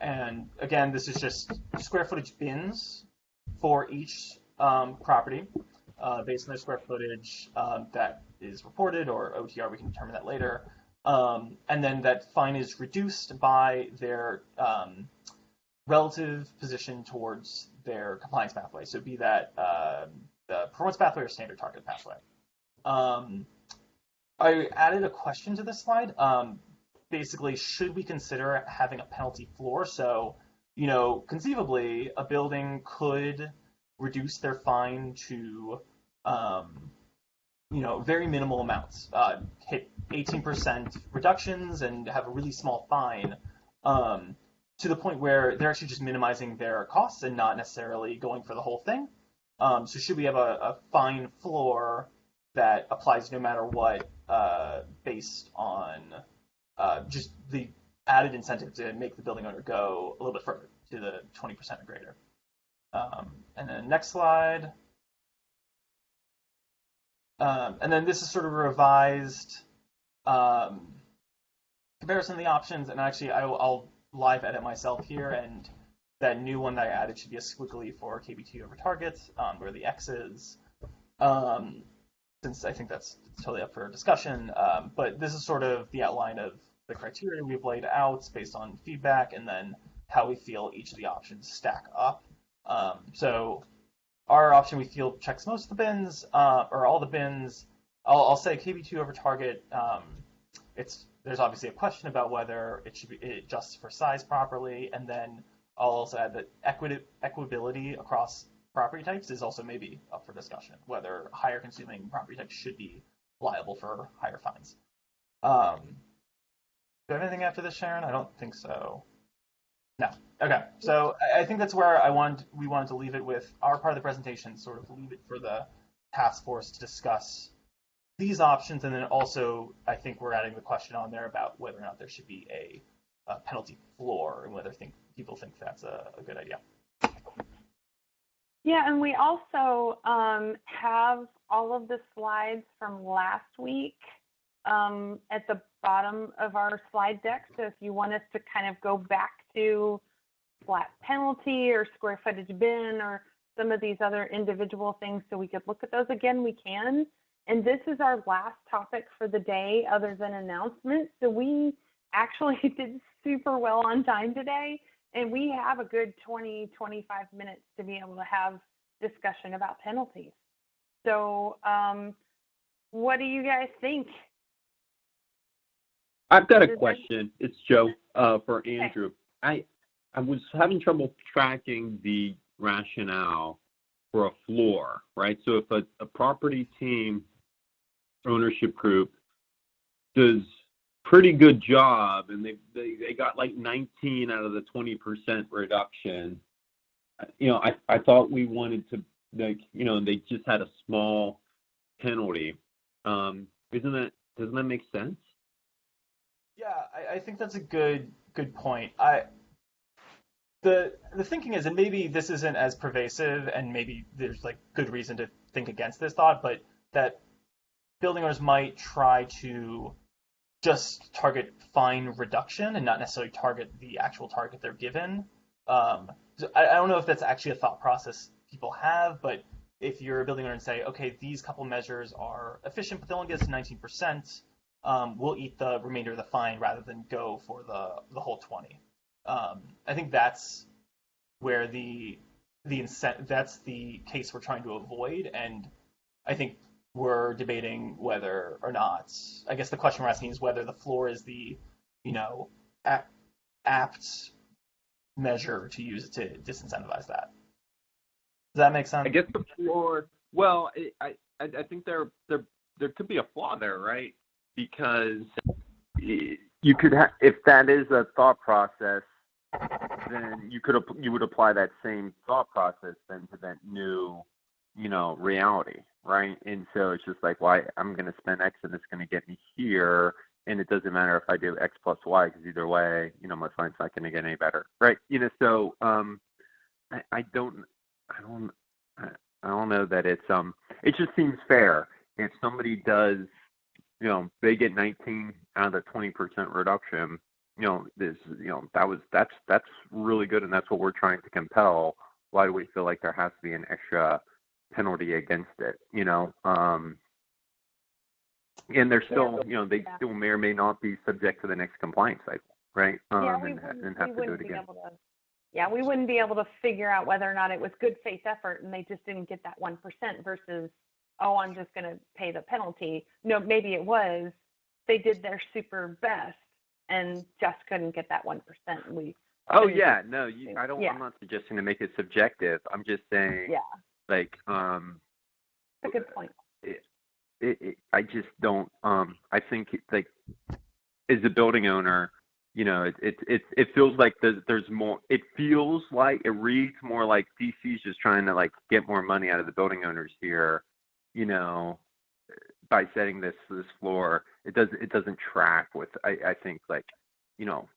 And again, this is just square footage bins for each property based on their square footage that is reported, or OTR, we can determine that later. And then that fine is reduced by their relative position towards their compliance pathway. So be that the performance pathway or standard target pathway. I added a question to this slide. Basically, should we consider having a penalty floor? So, conceivably, a building could reduce their fine to, very minimal amounts, hit 18% reductions and have a really small fine, to the point where they're actually just minimizing their costs and not necessarily going for the whole thing. So should we have a fine floor that applies no matter what, based on just the added incentive to make the building owner go a little bit further to the 20% or greater? And then next slide. And then this is sort of a revised comparison of the options. And actually, I'll live edit myself here. And that new one that I added should be a squiggly for KBT over targets, where the X is. Since I think that's totally up for discussion. But this is sort of the outline of the criteria we've laid out based on feedback, and then how we feel each of the options stack up. So our option we feel checks most of the bins, or all the bins. I'll say KB2 over target. There's obviously a question about whether it should be adjusted for size properly, and then I'll also add that equitability across property types is also maybe up for discussion, whether higher consuming property types should be liable for higher fines. Do you have anything after this, Sharon? I don't think so. No. Okay. So I think that's where we wanted to leave it with our part of the presentation, sort of leave it for the task force to discuss these options, and then also I think we're adding the question on there about whether or not there should be a penalty floor, and whether people think that's a good idea. Yeah, and we also have all of the slides from last week at the bottom of our slide deck. So if you want us to kind of go back to flat penalty or square footage bin or some of these other individual things so we could look at those again, we can. And this is our last topic for the day other than announcements. So we actually did super well on time today. And we have a good 20, 25 minutes to be able to have discussion about penalties. So what do you guys think? I've got a question. It's Joe for Andrew. Okay. I was having trouble tracking the rationale for a floor, right? So if a property team ownership group does pretty good job, and they got like 19 out of the 20% reduction. I thought we wanted to, they just had a small penalty. Doesn't that make sense? Yeah, I think that's a good point. The thinking is, and maybe this isn't as pervasive, and maybe there's like good reason to think against this thought, but that building owners might try to just target fine reduction and not necessarily target the actual target they're given. I don't know if that's actually a thought process people have, but if you're a building owner and say, okay, these couple measures are efficient, but they only get us 19%, we'll eat the remainder of the fine rather than go for the whole 20. I think that's where that's the case we're trying to avoid, and I think we're debating whether or not, I guess the question we're asking is whether the floor is the, apt measure to use to disincentivize that. Does that make sense? I guess the floor, well, I think there could be a flaw there, right? Because you could have, if that is a thought process, then you would apply that same thought process then to that new, reality, right? And so it's just like, well, I'm going to spend X and it's going to get me here, and it doesn't matter if I do X plus Y, because either way, my fine's not going to get any better, right? So I don't know that it's it just seems fair if somebody does, they get 19 out of the 20% reduction. That's really good, and that's what we're trying to compel. Why do we feel like there has to be an extra penalty against it? And they're still, they still may or may not be subject to the next compliance cycle, right? And have to do it again. Yeah, we wouldn't be able to figure out whether or not it was good faith effort and they just didn't get that 1% versus, oh, I'm just going to pay the penalty. No, maybe it was they did their super best and just couldn't get that 1%. Oh yeah, no, I don't. Yeah. I'm not suggesting to make it subjective. I'm just saying, Yeah, like, that's a good point. I just don't. I think like, as a building owner, you know, it feels like there's more. It feels like it reads more like DC's just trying to like get more money out of the building owners here, you know, by setting this floor. It doesn't track with I think like, you know,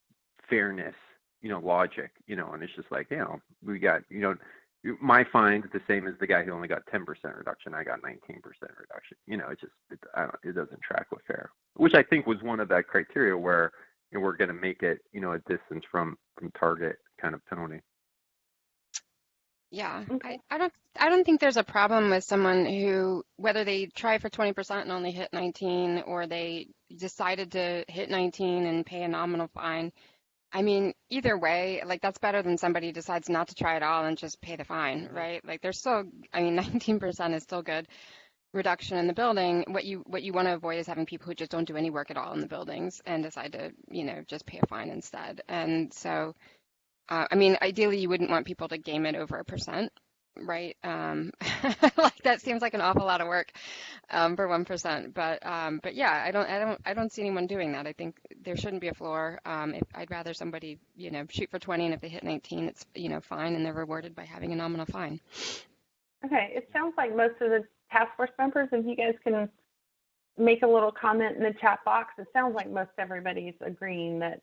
fairness, you know, logic, you know, and it's just like, you know, we got, you know, my fine's the same as the guy who only got 10% reduction. I got 19% reduction. You know, it doesn't track with fair, which I think was one of that criteria where, you know, we're going to make it, you know, a distance from target kind of penalty. Yeah, I don't think there's a problem with someone who, whether they try for 20% and only hit 19, or they decided to hit 19 and pay a nominal fine. I mean, either way, like that's better than somebody who decides not to try at all and just pay the fine, right? Like there's still, I mean, 19% is still good reduction in the building. What you want to avoid is having people who just don't do any work at all in the buildings and decide to, you know, just pay a fine instead. And so, I mean, ideally, you wouldn't want people to game it over 1%, right? Like that seems like an awful lot of work for 1%. But yeah, I don't see anyone doing that. I think there shouldn't be a floor. I'd rather somebody, you know, shoot for 20, and if they hit 19, it's, you know, fine, and they're rewarded by having a nominal fine. Okay, it sounds like most of the task force members, if you guys can make a little comment in the chat box, it sounds like most everybody's agreeing that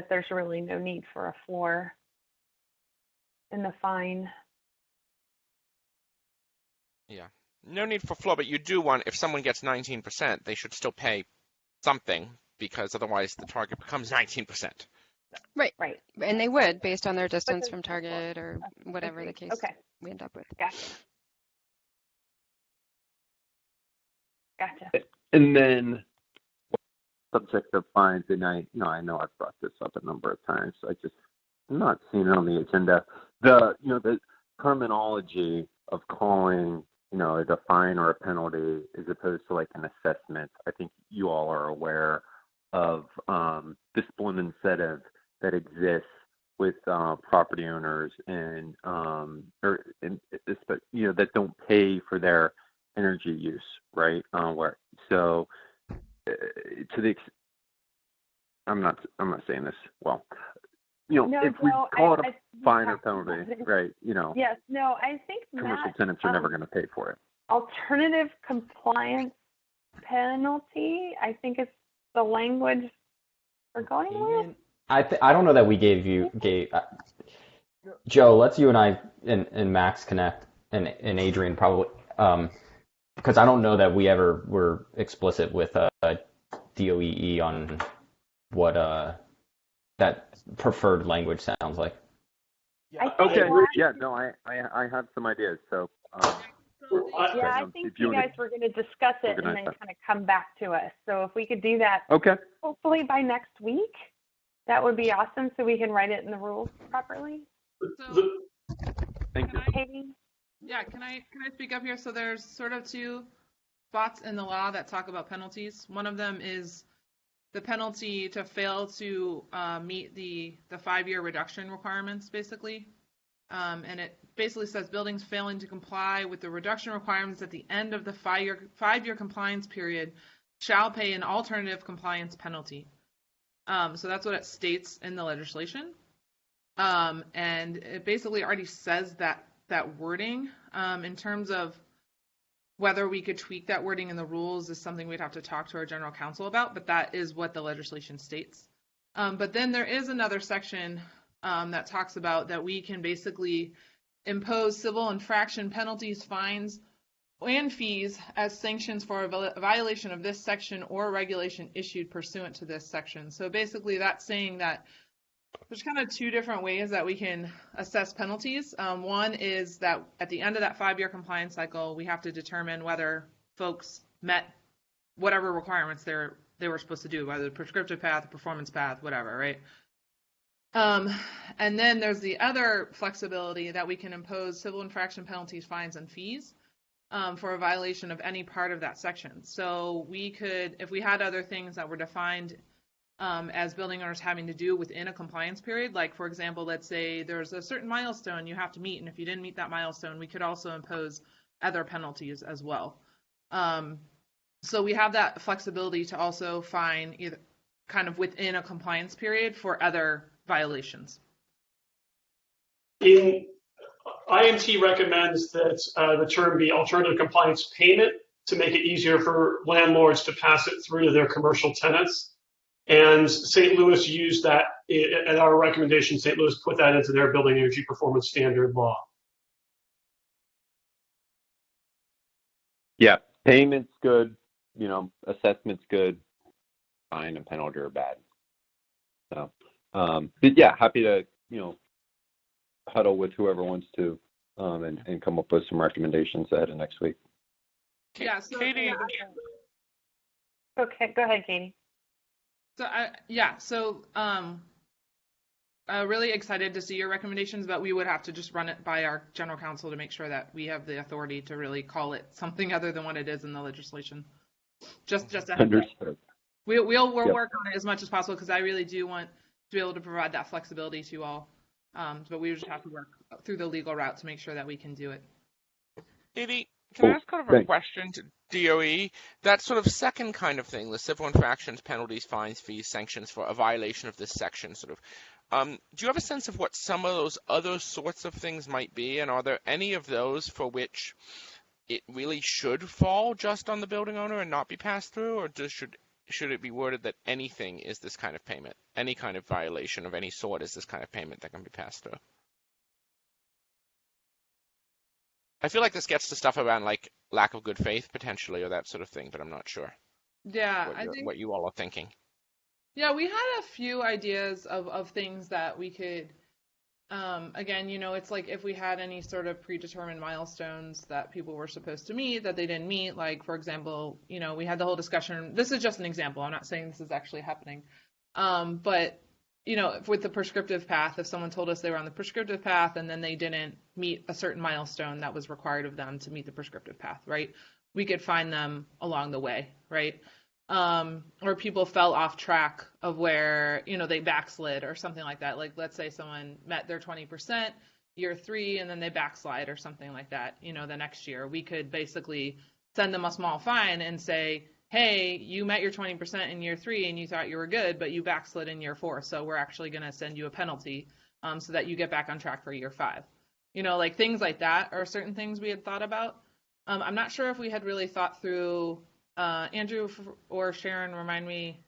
there's really no need for a floor in the fine. Yeah, no need for floor, but you do want, if someone gets 19%, they should still pay something, because otherwise the target becomes 19%. Right. And they would, based on their distance from target or whatever the case we end up with. Gotcha. And then subject of fines, and I know I've brought this up a number of times, so I'm not seeing it on the agenda. The terminology of calling, you know, it a fine or a penalty as opposed to like an assessment. I think you all are aware of discipline incentive that exists with property owners and you know, that don't pay for their energy use, right? To the I'm not saying this well. You know, if we call it a fine or penalty, right? You know. Yes. No, I think commercial tenants are never going to pay for it. Alternative compliance penalty, I think is the language we're going with. I don't know that we gave Joe. Let's you and I and Max connect and Adrian probably. Because I don't know that we ever were explicit with DOEE on what that preferred language sounds like. Okay. Yeah. No, I have some ideas. So. I think you guys were going to discuss it and then kind of come back to us. So if we could do that, hopefully by next week, that would be awesome. So we can write it in the rules properly. So, Thank you. Yeah, can I speak up here? So there's sort of two spots in the law that talk about penalties. One of them is the penalty to fail to meet the 5-year reduction requirements, basically. And it basically says buildings failing to comply with the reduction requirements at the end of the 5-year compliance period shall pay an alternative compliance penalty. So that's what it states in the legislation. And it basically already says that wording. In terms of whether we could tweak that wording in the rules is something we'd have to talk to our general counsel about, but that is what the legislation states. But then there is another section that talks about that we can basically impose civil infraction penalties, fines, and fees as sanctions for a violation of this section or regulation issued pursuant to this section. So basically that's saying that there's kind of two different ways that we can assess penalties. One is that at the end of that 5-year compliance cycle, we have to determine whether folks met whatever requirements they were supposed to do, whether the prescriptive path, the performance path, whatever, right? And then there's the other flexibility that we can impose civil infraction penalties, fines, and fees for a violation of any part of that section. So we could, if we had other things that were defined as building owners having to do within a compliance period, like for example, let's say there's a certain milestone you have to meet, and if you didn't meet that milestone, we could also impose other penalties as well. So we have that flexibility to also fine either kind of within a compliance period for other violations. IMT recommends that the term be alternative compliance payment to make it easier for landlords to pass it through to their commercial tenants. And St. Louis used that at our recommendation. St. Louis put that into their building energy performance standard law. Yeah, payment's good. Assessment's good. Fine and penalty are bad. So, but yeah, happy to huddle with whoever wants to and come up with some recommendations ahead of next week. Yeah, so Katie. Okay, go ahead, Katie. So really excited to see your recommendations, but we would have to just run it by our general counsel to make sure that we have the authority to really call it something other than what it is in the legislation. Just a heads up. Understood. We'll work on it as much as possible because I really do want to be able to provide that flexibility to you all. But we just have to work through the legal route to make sure that we can do it. Katie, can I ask kind of a question to DOE? That sort of second kind of thing, the civil infractions, penalties, fines, fees, sanctions for a violation of this section, sort of. Do you have a sense of what some of those other sorts of things might be? And are there any of those for which it really should fall just on the building owner and not be passed through? Or should it be worded that anything is this kind of payment? Any kind of violation of any sort is this kind of payment that can be passed through? I feel like this gets to stuff around like lack of good faith potentially or that sort of thing, but I'm not sure. Yeah, what you all are thinking. Yeah, we had a few ideas of things that we could, again, it's like if we had any sort of predetermined milestones that people were supposed to meet that they didn't meet, like, for example, we had the whole discussion. This is just an example. I'm not saying this is actually happening. But, with the prescriptive path, if someone told us they were on the prescriptive path and then they didn't meet a certain milestone that was required of them to meet the prescriptive path, right? We could find them along the way, right? Or people fell off track of where, they backslid or something like that. Like, let's say someone met their 20% year 3 and then they backslide or something like that, the next year. We could basically send them a small fine and say, hey, you met your 20% in year 3 and you thought you were good, but you backslid in year 4. So we're actually going to send you a penalty so that you get back on track for year 5. Like things like that are certain things we had thought about. I'm not sure if we had really thought through, Andrew or Sharon, remind me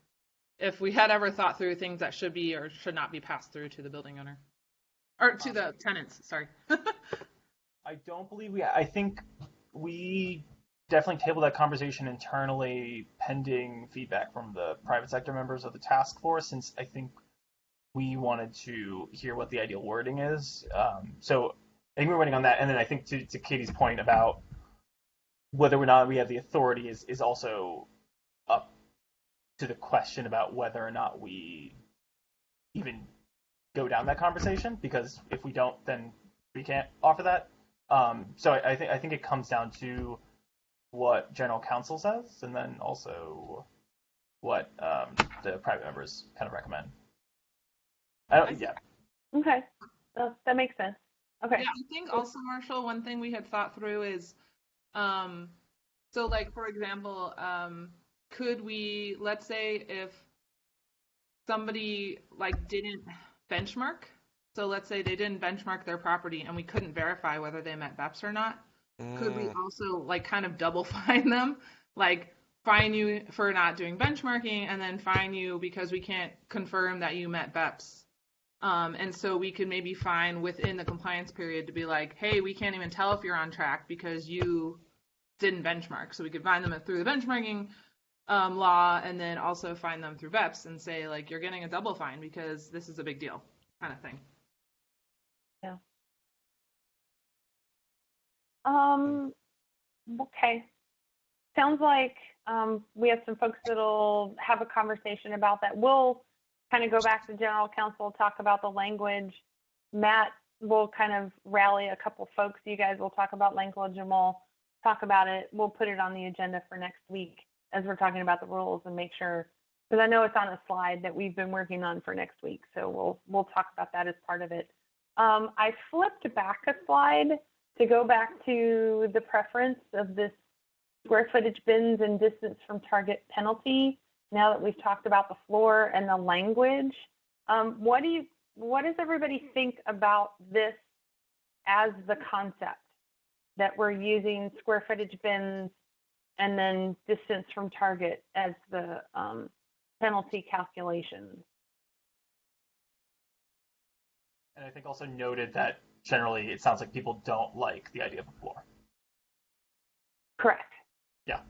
if we had ever thought through things that should be or should not be passed through to the building owner or to the tenants. Sorry. I don't believe I think we definitely tabled that conversation internally pending feedback from the private sector members of the task force, since I think we wanted to hear what the ideal wording is. So I think we're waiting on that. And then I think to Katie's point about whether or not we have the authority is also up to the question about whether or not we even go down that conversation, because if we don't, then we can't offer that. So I think it comes down to what general counsel says, and then also what the private members kind of recommend. Yeah. Okay, that makes sense. Okay. Yeah, I think also, Marshall, one thing we had thought through is, so like, for example, could we, let's say if somebody like didn't benchmark, so let's say they didn't benchmark their property and we couldn't verify whether they met BEPS or not, could we also like kind of double fine them? Like fine you for not doing benchmarking and then fine you because we can't confirm that you met BEPS. And so we could maybe fine within the compliance period to be like, hey, we can't even tell if you're on track because you didn't benchmark. So we could fine them through the benchmarking law and then also fine them through BEPS and say, like, you're getting a double fine because this is a big deal kind of thing. Yeah. Okay. Sounds like we have some folks that'll have a conversation about that. We'll kind of go back to general counsel, talk about the language, Matt will kind of rally a couple folks. You guys will talk about language and we'll talk about it. We'll put it on the agenda for next week as we're talking about the rules and make sure, because I know it's on a slide that we've been working on for next week. So we'll talk about that as part of it. I flipped back a slide to go back to the preference of this square footage bins and distance from target penalty. Now that we've talked about the floor and the language, what does everybody think about this as the concept, that we're using square footage bins and then distance from target as the penalty calculations? And I think also noted that generally it sounds like people don't like the idea of a floor. Correct. Yeah.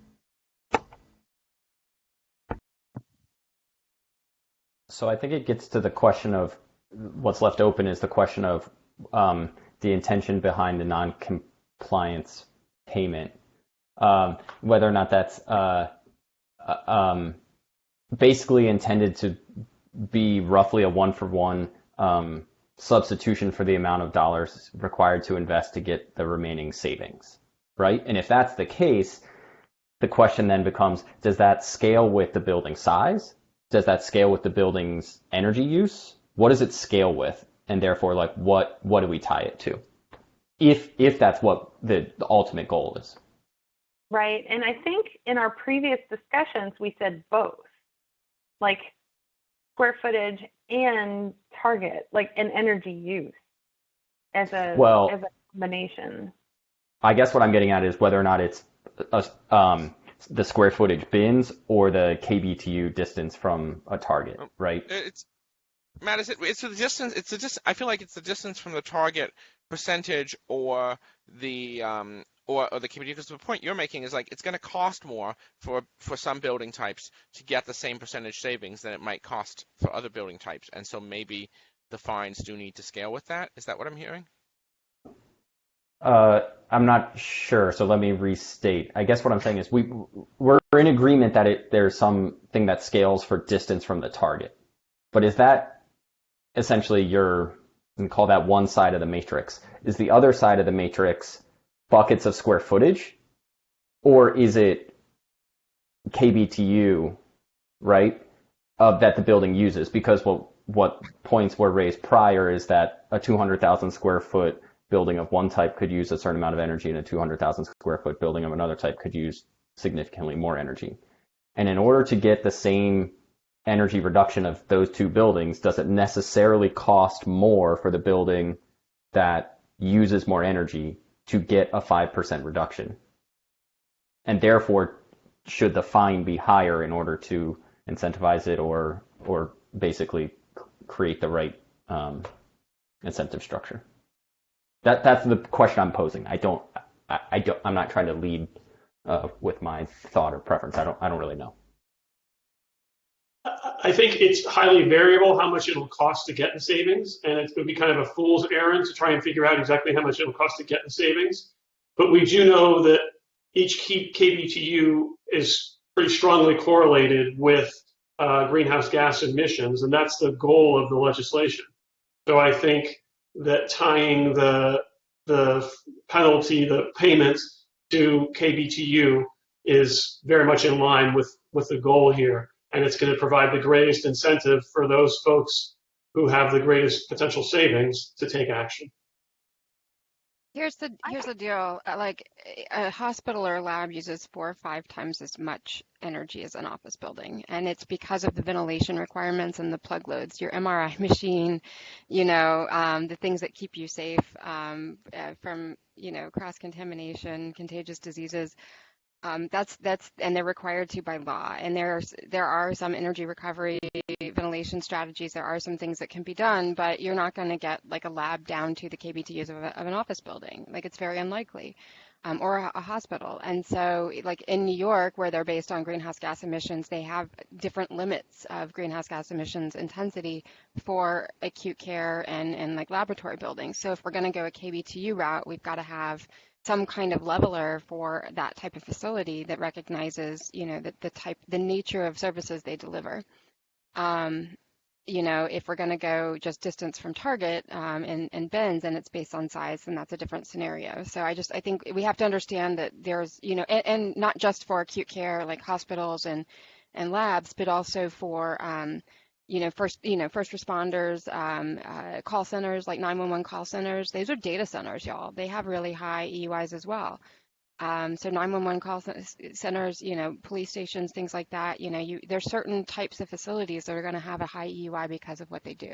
So I think it gets to the question of what's left open is the question of the intention behind the non-compliance payment, whether or not that's basically intended to be roughly a one-for-one substitution for the amount of dollars required to invest to get the remaining savings, right? And if that's the case, the question then becomes, does that scale with the building size? Does that scale with the building's energy use? What does it scale with? And therefore, like, what do we tie it to? If that's what the ultimate goal is. Right. And I think in our previous discussions, we said both, like square footage and target, like an energy use as a combination. I guess what I'm getting at is whether or not it's the square footage bins or the KBTU distance from a target, right? Matt, it's the distance. I feel like it's the distance from the target percentage or the KBTU. Because the point you're making is like it's going to cost more for some building types to get the same percentage savings than it might cost for other building types, and so maybe the fines do need to scale with that. Is that what I'm hearing? I'm not sure, so let me restate. I guess what I'm saying is we're in agreement that there's something that scales for distance from the target. But is that essentially you can call that one side of the matrix? Is the other side of the matrix buckets of square footage? Or is it KBTU, right, that the building uses? Because what points were raised prior is that a 200,000 square foot building of one type could use a certain amount of energy, and a 200,000 square foot building of another type could use significantly more energy. And in order to get the same energy reduction of those two buildings, does it necessarily cost more for the building that uses more energy to get a 5% reduction? And therefore, should the fine be higher in order to incentivize it or basically create the right incentive structure? That's the question I'm posing. I'm not trying to lead with my thought or preference. I don't really know. I think it's highly variable how much it'll cost to get the savings, and it would be kind of a fool's errand to try and figure out exactly how much it'll cost to get the savings. But we do know that each KBTU is pretty strongly correlated with greenhouse gas emissions, and that's the goal of the legislation. So I think that tying the penalty, the payments to KBTU is very much in line with the goal here. And it's going to provide the greatest incentive for those folks who have the greatest potential savings to take action. Here's the deal. Like a hospital or a lab uses 4 or 5 times as much energy as an office building, and it's because of the ventilation requirements and the plug loads. Your MRI machine, the things that keep you safe from cross contamination, contagious diseases. And they're required to by law. And there are some energy recovery ventilation strategies. There are some things that can be done, but you're not going to get like a lab down to the KBTUs of an office building. Like it's very unlikely, or a hospital. And so, like in New York, where they're based on greenhouse gas emissions, they have different limits of greenhouse gas emissions intensity for acute care and like laboratory buildings. So if we're going to go a KBTU route, we've got to have some kind of leveler for that type of facility that recognizes, the nature of services they deliver. if we're going to go just distance from target and bins, and it's based on size, then that's a different scenario. So I think we have to understand that there's, and not just for acute care like hospitals and labs, but also for first responders, call centers like 911 call centers. Those are data centers, y'all. They have really high EUIs as well. So 911 call centers, police stations, things like that, there's certain types of facilities that are going to have a high EUI because of what they do.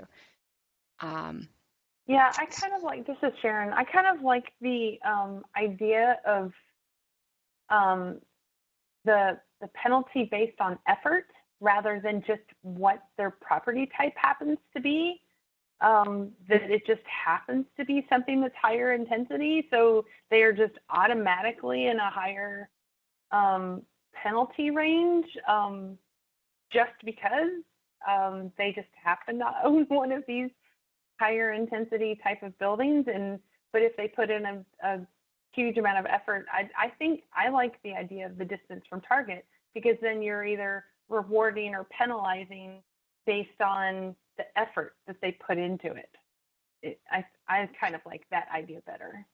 Yeah, I kind of like, this is Sharon, I kind of like the idea of the penalty based on effort rather than just what their property type happens to be. That it just happens to be something that's higher intensity, so they are just automatically in a higher penalty range just because they just happen to own one of these higher intensity type of buildings. But if they put in a huge amount of effort, I think I like the idea of the distance from target, because then you're either rewarding or penalizing based on the effort that they put into it. I kind of like that idea better.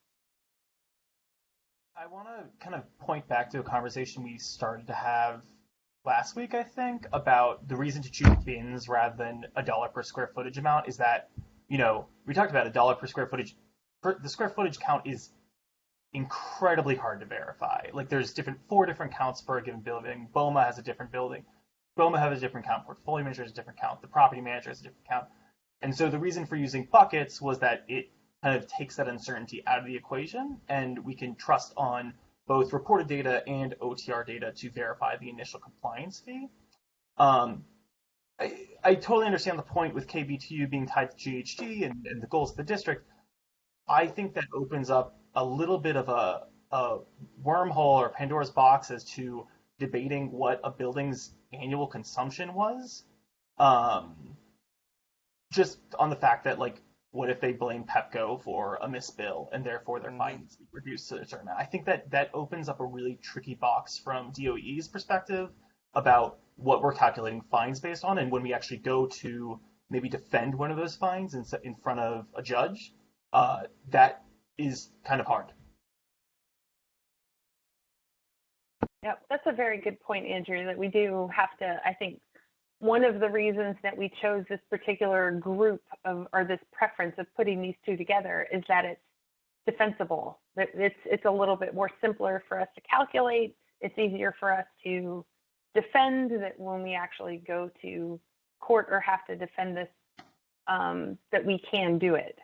I want to kind of point back to a conversation we started to have last week, I think, about the reason to choose bins rather than $1 per square footage amount is that, we talked about $1 per square footage. The square footage count is incredibly hard to verify. Like there's 4 different counts per given building. BOMA has a different building. BOMA has a different count, portfolio manager has a different count, the property manager has a different count. And so the reason for using buckets was that it kind of takes that uncertainty out of the equation, and we can trust on both reported data and OTR data to verify the initial compliance fee. I totally understand the point with KBTU being tied to GHG and the goals of the district. I think that opens up a little bit of a wormhole or Pandora's box as to debating what a building's annual consumption was, just on the fact that, like, what if they blame Pepco for a misbill and therefore their fine needs to be reduced to a certain amount? I think that opens up a really tricky box from DOE's perspective about what we're calculating fines based on, and when we actually go to maybe defend one of those fines in front of a judge, that is kind of hard. Yep, that's a very good point, Andrew, that we do have to, I think, one of the reasons that we chose this particular group or this preference of putting these two together is that it's defensible. It's a little bit more simpler for us to calculate. It's easier for us to defend that when we actually go to court or have to defend this, that we can do it.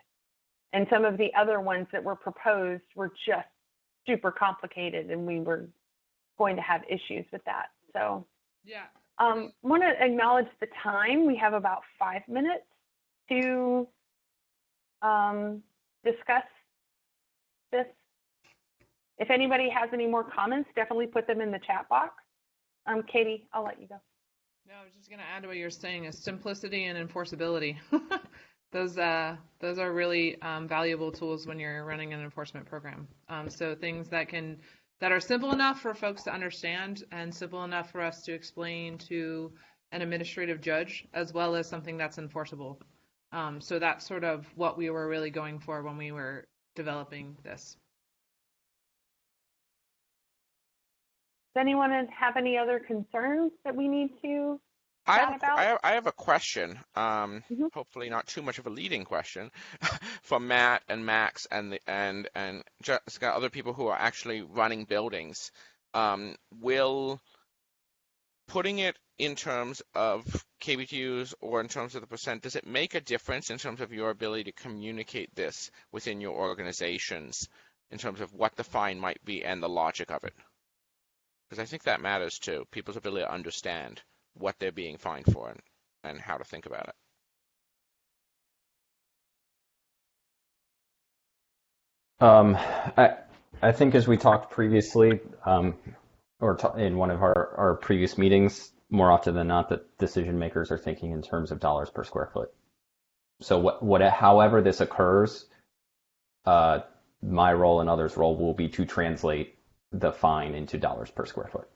And some of the other ones that were proposed were just super complicated, and we were going to have issues with that. So yeah. Want to acknowledge the time. We have about 5 minutes to discuss this. If anybody has any more comments, definitely put them in the chat box. Katie, I'll let you go. No, I was just going to add to what you're saying is simplicity and enforceability. Those are really valuable tools when you're running an enforcement program. So things that are simple enough for folks to understand and simple enough for us to explain to an administrative judge, as well as something that's enforceable. So that's sort of what we were really going for when we were developing this. Does anyone have any other concerns that we need to chat about? I have a question, hopefully not too much of a leading question, for Matt and Max and Jessica, other people who are actually running buildings. Will putting it in terms of KBTUs or in terms of the percent, does it make a difference in terms of your ability to communicate this within your organizations in terms of what the fine might be and the logic of it? Because I think that matters too, people's ability to understand what they're being fined for and how to think about it. I think as we talked previously, in one of our previous meetings, more often than not, that decision makers are thinking in terms of dollars per square foot. So however this occurs, my role and others' role will be to translate the fine into dollars per square foot.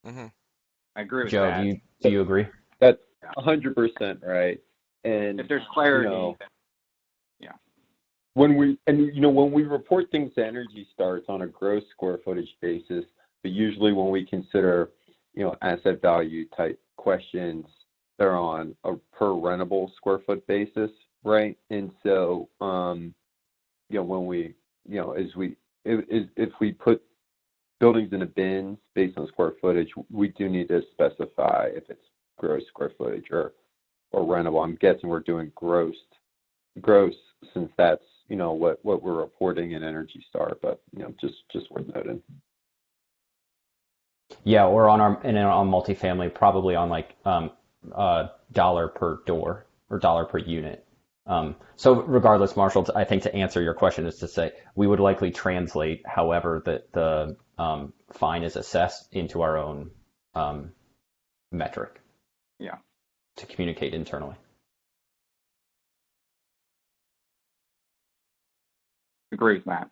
I agree with Joe, that. do you agree? That's 100% right. And If there's clarity, yeah. When we report things to Energy Star, it's on a gross square footage basis, but usually when we consider, asset value type questions, they're on a per rentable square foot basis, right? And so, when we, if we put buildings in a bins based on square footage, we do need to specify if it's gross square footage or rentable. I'm guessing we're doing gross since that's what we're reporting in Energy Star, but just worth noting. Yeah, or on multifamily, probably on like dollar per door or dollar per unit. So regardless, Marshall, I think to answer your question is to say we would likely translate however the fine is assessed into our own metric. Yeah. To communicate internally. Agree with that.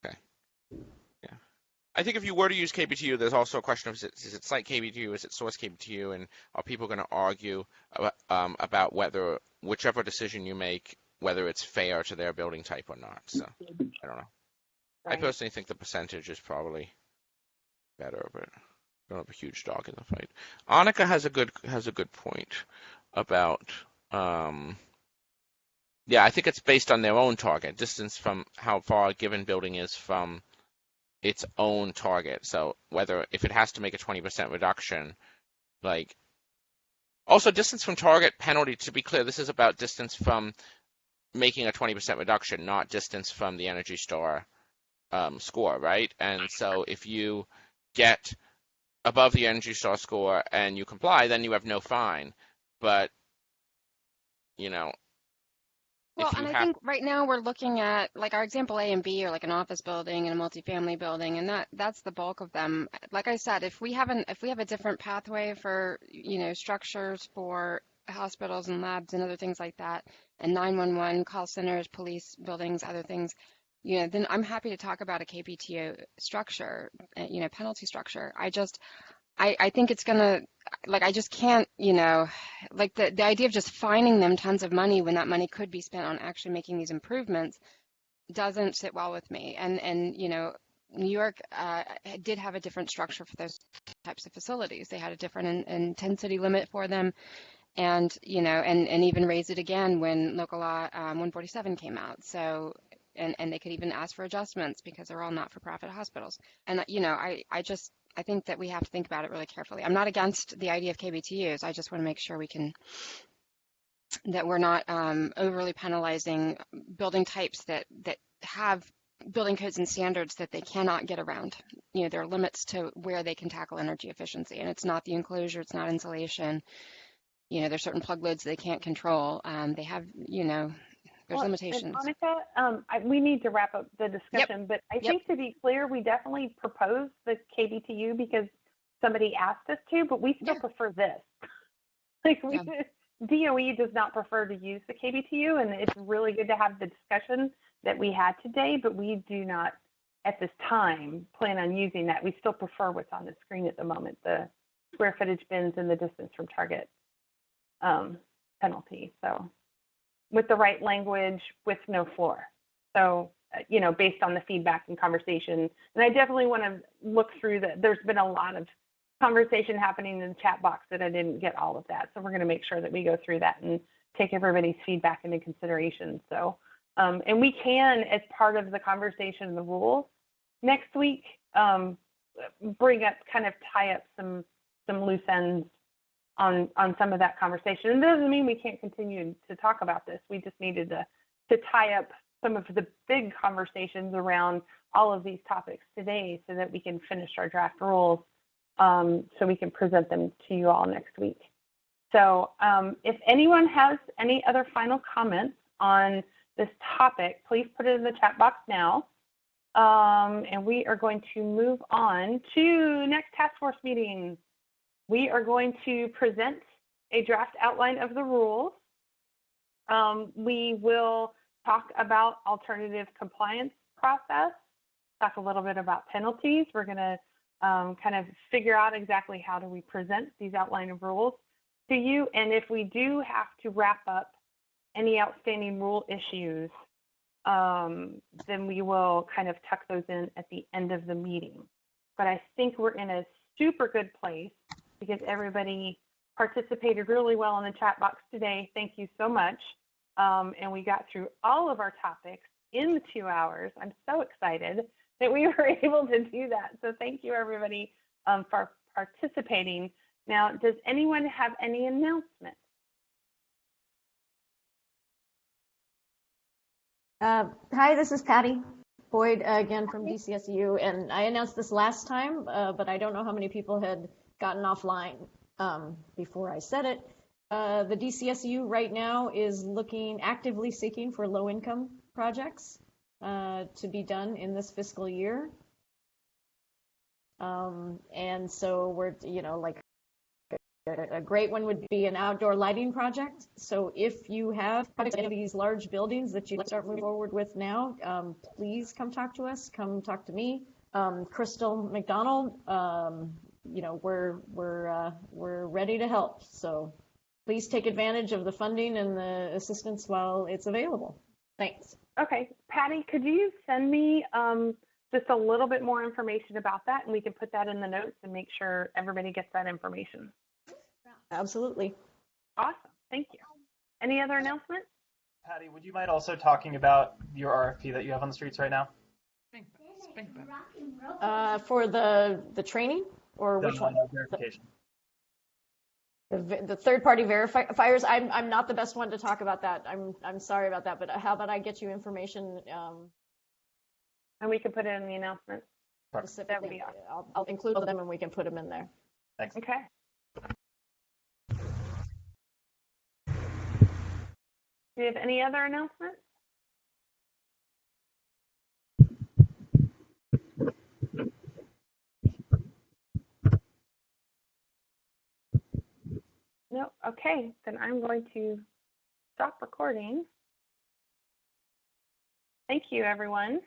Okay. Yeah. I think if you were to use KBTU, there's also a question of is it site KBTU, is it source KBTU, and are people going to argue about whether whichever decision you make, whether it's fair to their building type or not. So I don't know. Right. I personally think the percentage is probably better, but I don't have a huge dog in the fight. Annika has a good point about I think it's based on their own target, distance from how far a given building is from its own target. So if it has to make a 20% reduction, also distance from target penalty, to be clear, this is about distance from making a 20% reduction, not distance from the Energy Star score, right? And so if you get above the Energy Star score and you comply, then you have no fine. But, Well, and I think right now we're looking at like our example A and B are like an office building and a multifamily building, and that's the bulk of them. Like I said, if we have a different pathway for structures for hospitals and labs and other things like that, and 911 call centers, police buildings, other things, then I'm happy to talk about a KBTO structure, penalty structure. I think it's gonna, I just can't, the idea of just fining them tons of money when that money could be spent on actually making these improvements doesn't sit well with me. And New York did have a different structure for those types of facilities. They had a different intensity limit for them, and and even raised it again when Local Law 147 came out. So. And they could even ask for adjustments because they're all not-for-profit hospitals. And I think that we have to think about it really carefully. I'm not against the idea of KBTUs. I just want to make sure that we're not overly penalizing building types that have building codes and standards that they cannot get around. There are limits to where they can tackle energy efficiency, and it's not the enclosure, it's not insulation. There's certain plug loads they can't control. They have, there's limitations. And Annika, we need to wrap up the discussion, but I think to be clear, we definitely proposed the KBTU because somebody asked us to, but we still prefer this. DOE does not prefer to use the KBTU, and it's really good to have the discussion that we had today, but we do not, at this time, plan on using that. We still prefer what's on the screen at the moment, the square footage bins and the distance from target penalty. So. With the right language, with no floor. So, based on the feedback and conversation. And I definitely want to look through that. There's been a lot of conversation happening in the chat box that I didn't get all of that. So we're going to make sure that we go through that and take everybody's feedback into consideration. So, and we can, as part of the conversation and the rules next week, bring up, kind of tie up some loose ends on some of that conversation. And it doesn't mean we can't continue to talk about this. We just needed to tie up some of the big conversations around all of these topics today so that we can finish our draft rules so we can present them to you all next week. So if anyone has any other final comments on this topic, please put it in the chat box now. And we are going to move on to next task force meeting. We are going to present a draft outline of the rules. We will talk about alternative compliance process, talk a little bit about penalties. We're going to kind of figure out exactly how do we present these outline of rules. to you. And if we do have to wrap up any outstanding rule issues, then we will kind of tuck those in at the end of the meeting. But I think we're in a super good place because everybody participated really well in the chat box today. Thank you so much. And we got through all of our topics in the 2 hours. I'm so excited that we were able to do that. So thank you, everybody, for participating. Now, does anyone have any announcements? Hi, this is Patty Boyd again from DCSU, and I announced this last time, but I don't know how many people had gotten offline before I said it. The DCSU right now is actively seeking for low-income projects to be done in this fiscal year. And so we're, like a great one would be an outdoor lighting project. So if you have any of these large buildings that you'd start moving forward with now, please come talk to us. Come talk to me. Crystal McDonald, we're ready to help. So please take advantage of the funding and the assistance while it's available. Thanks. Okay, Patty, could you send me just a little bit more information about that, and we can put that in the notes and make sure everybody gets that information? Absolutely. Awesome. Thank you. Any other announcements? Patty, would you mind also talking about your RFP that you have on the streets right now? For the training or which one? Verification. The third-party verifiers. I'm not the best one to talk about that. I'm sorry about that. But how about I get you information? And we can put it in the announcement. Specifically, I'll include them and we can put them in there. Thanks. Okay. Do you have any other announcements? No. Okay, then I'm going to stop recording. Thank you, everyone.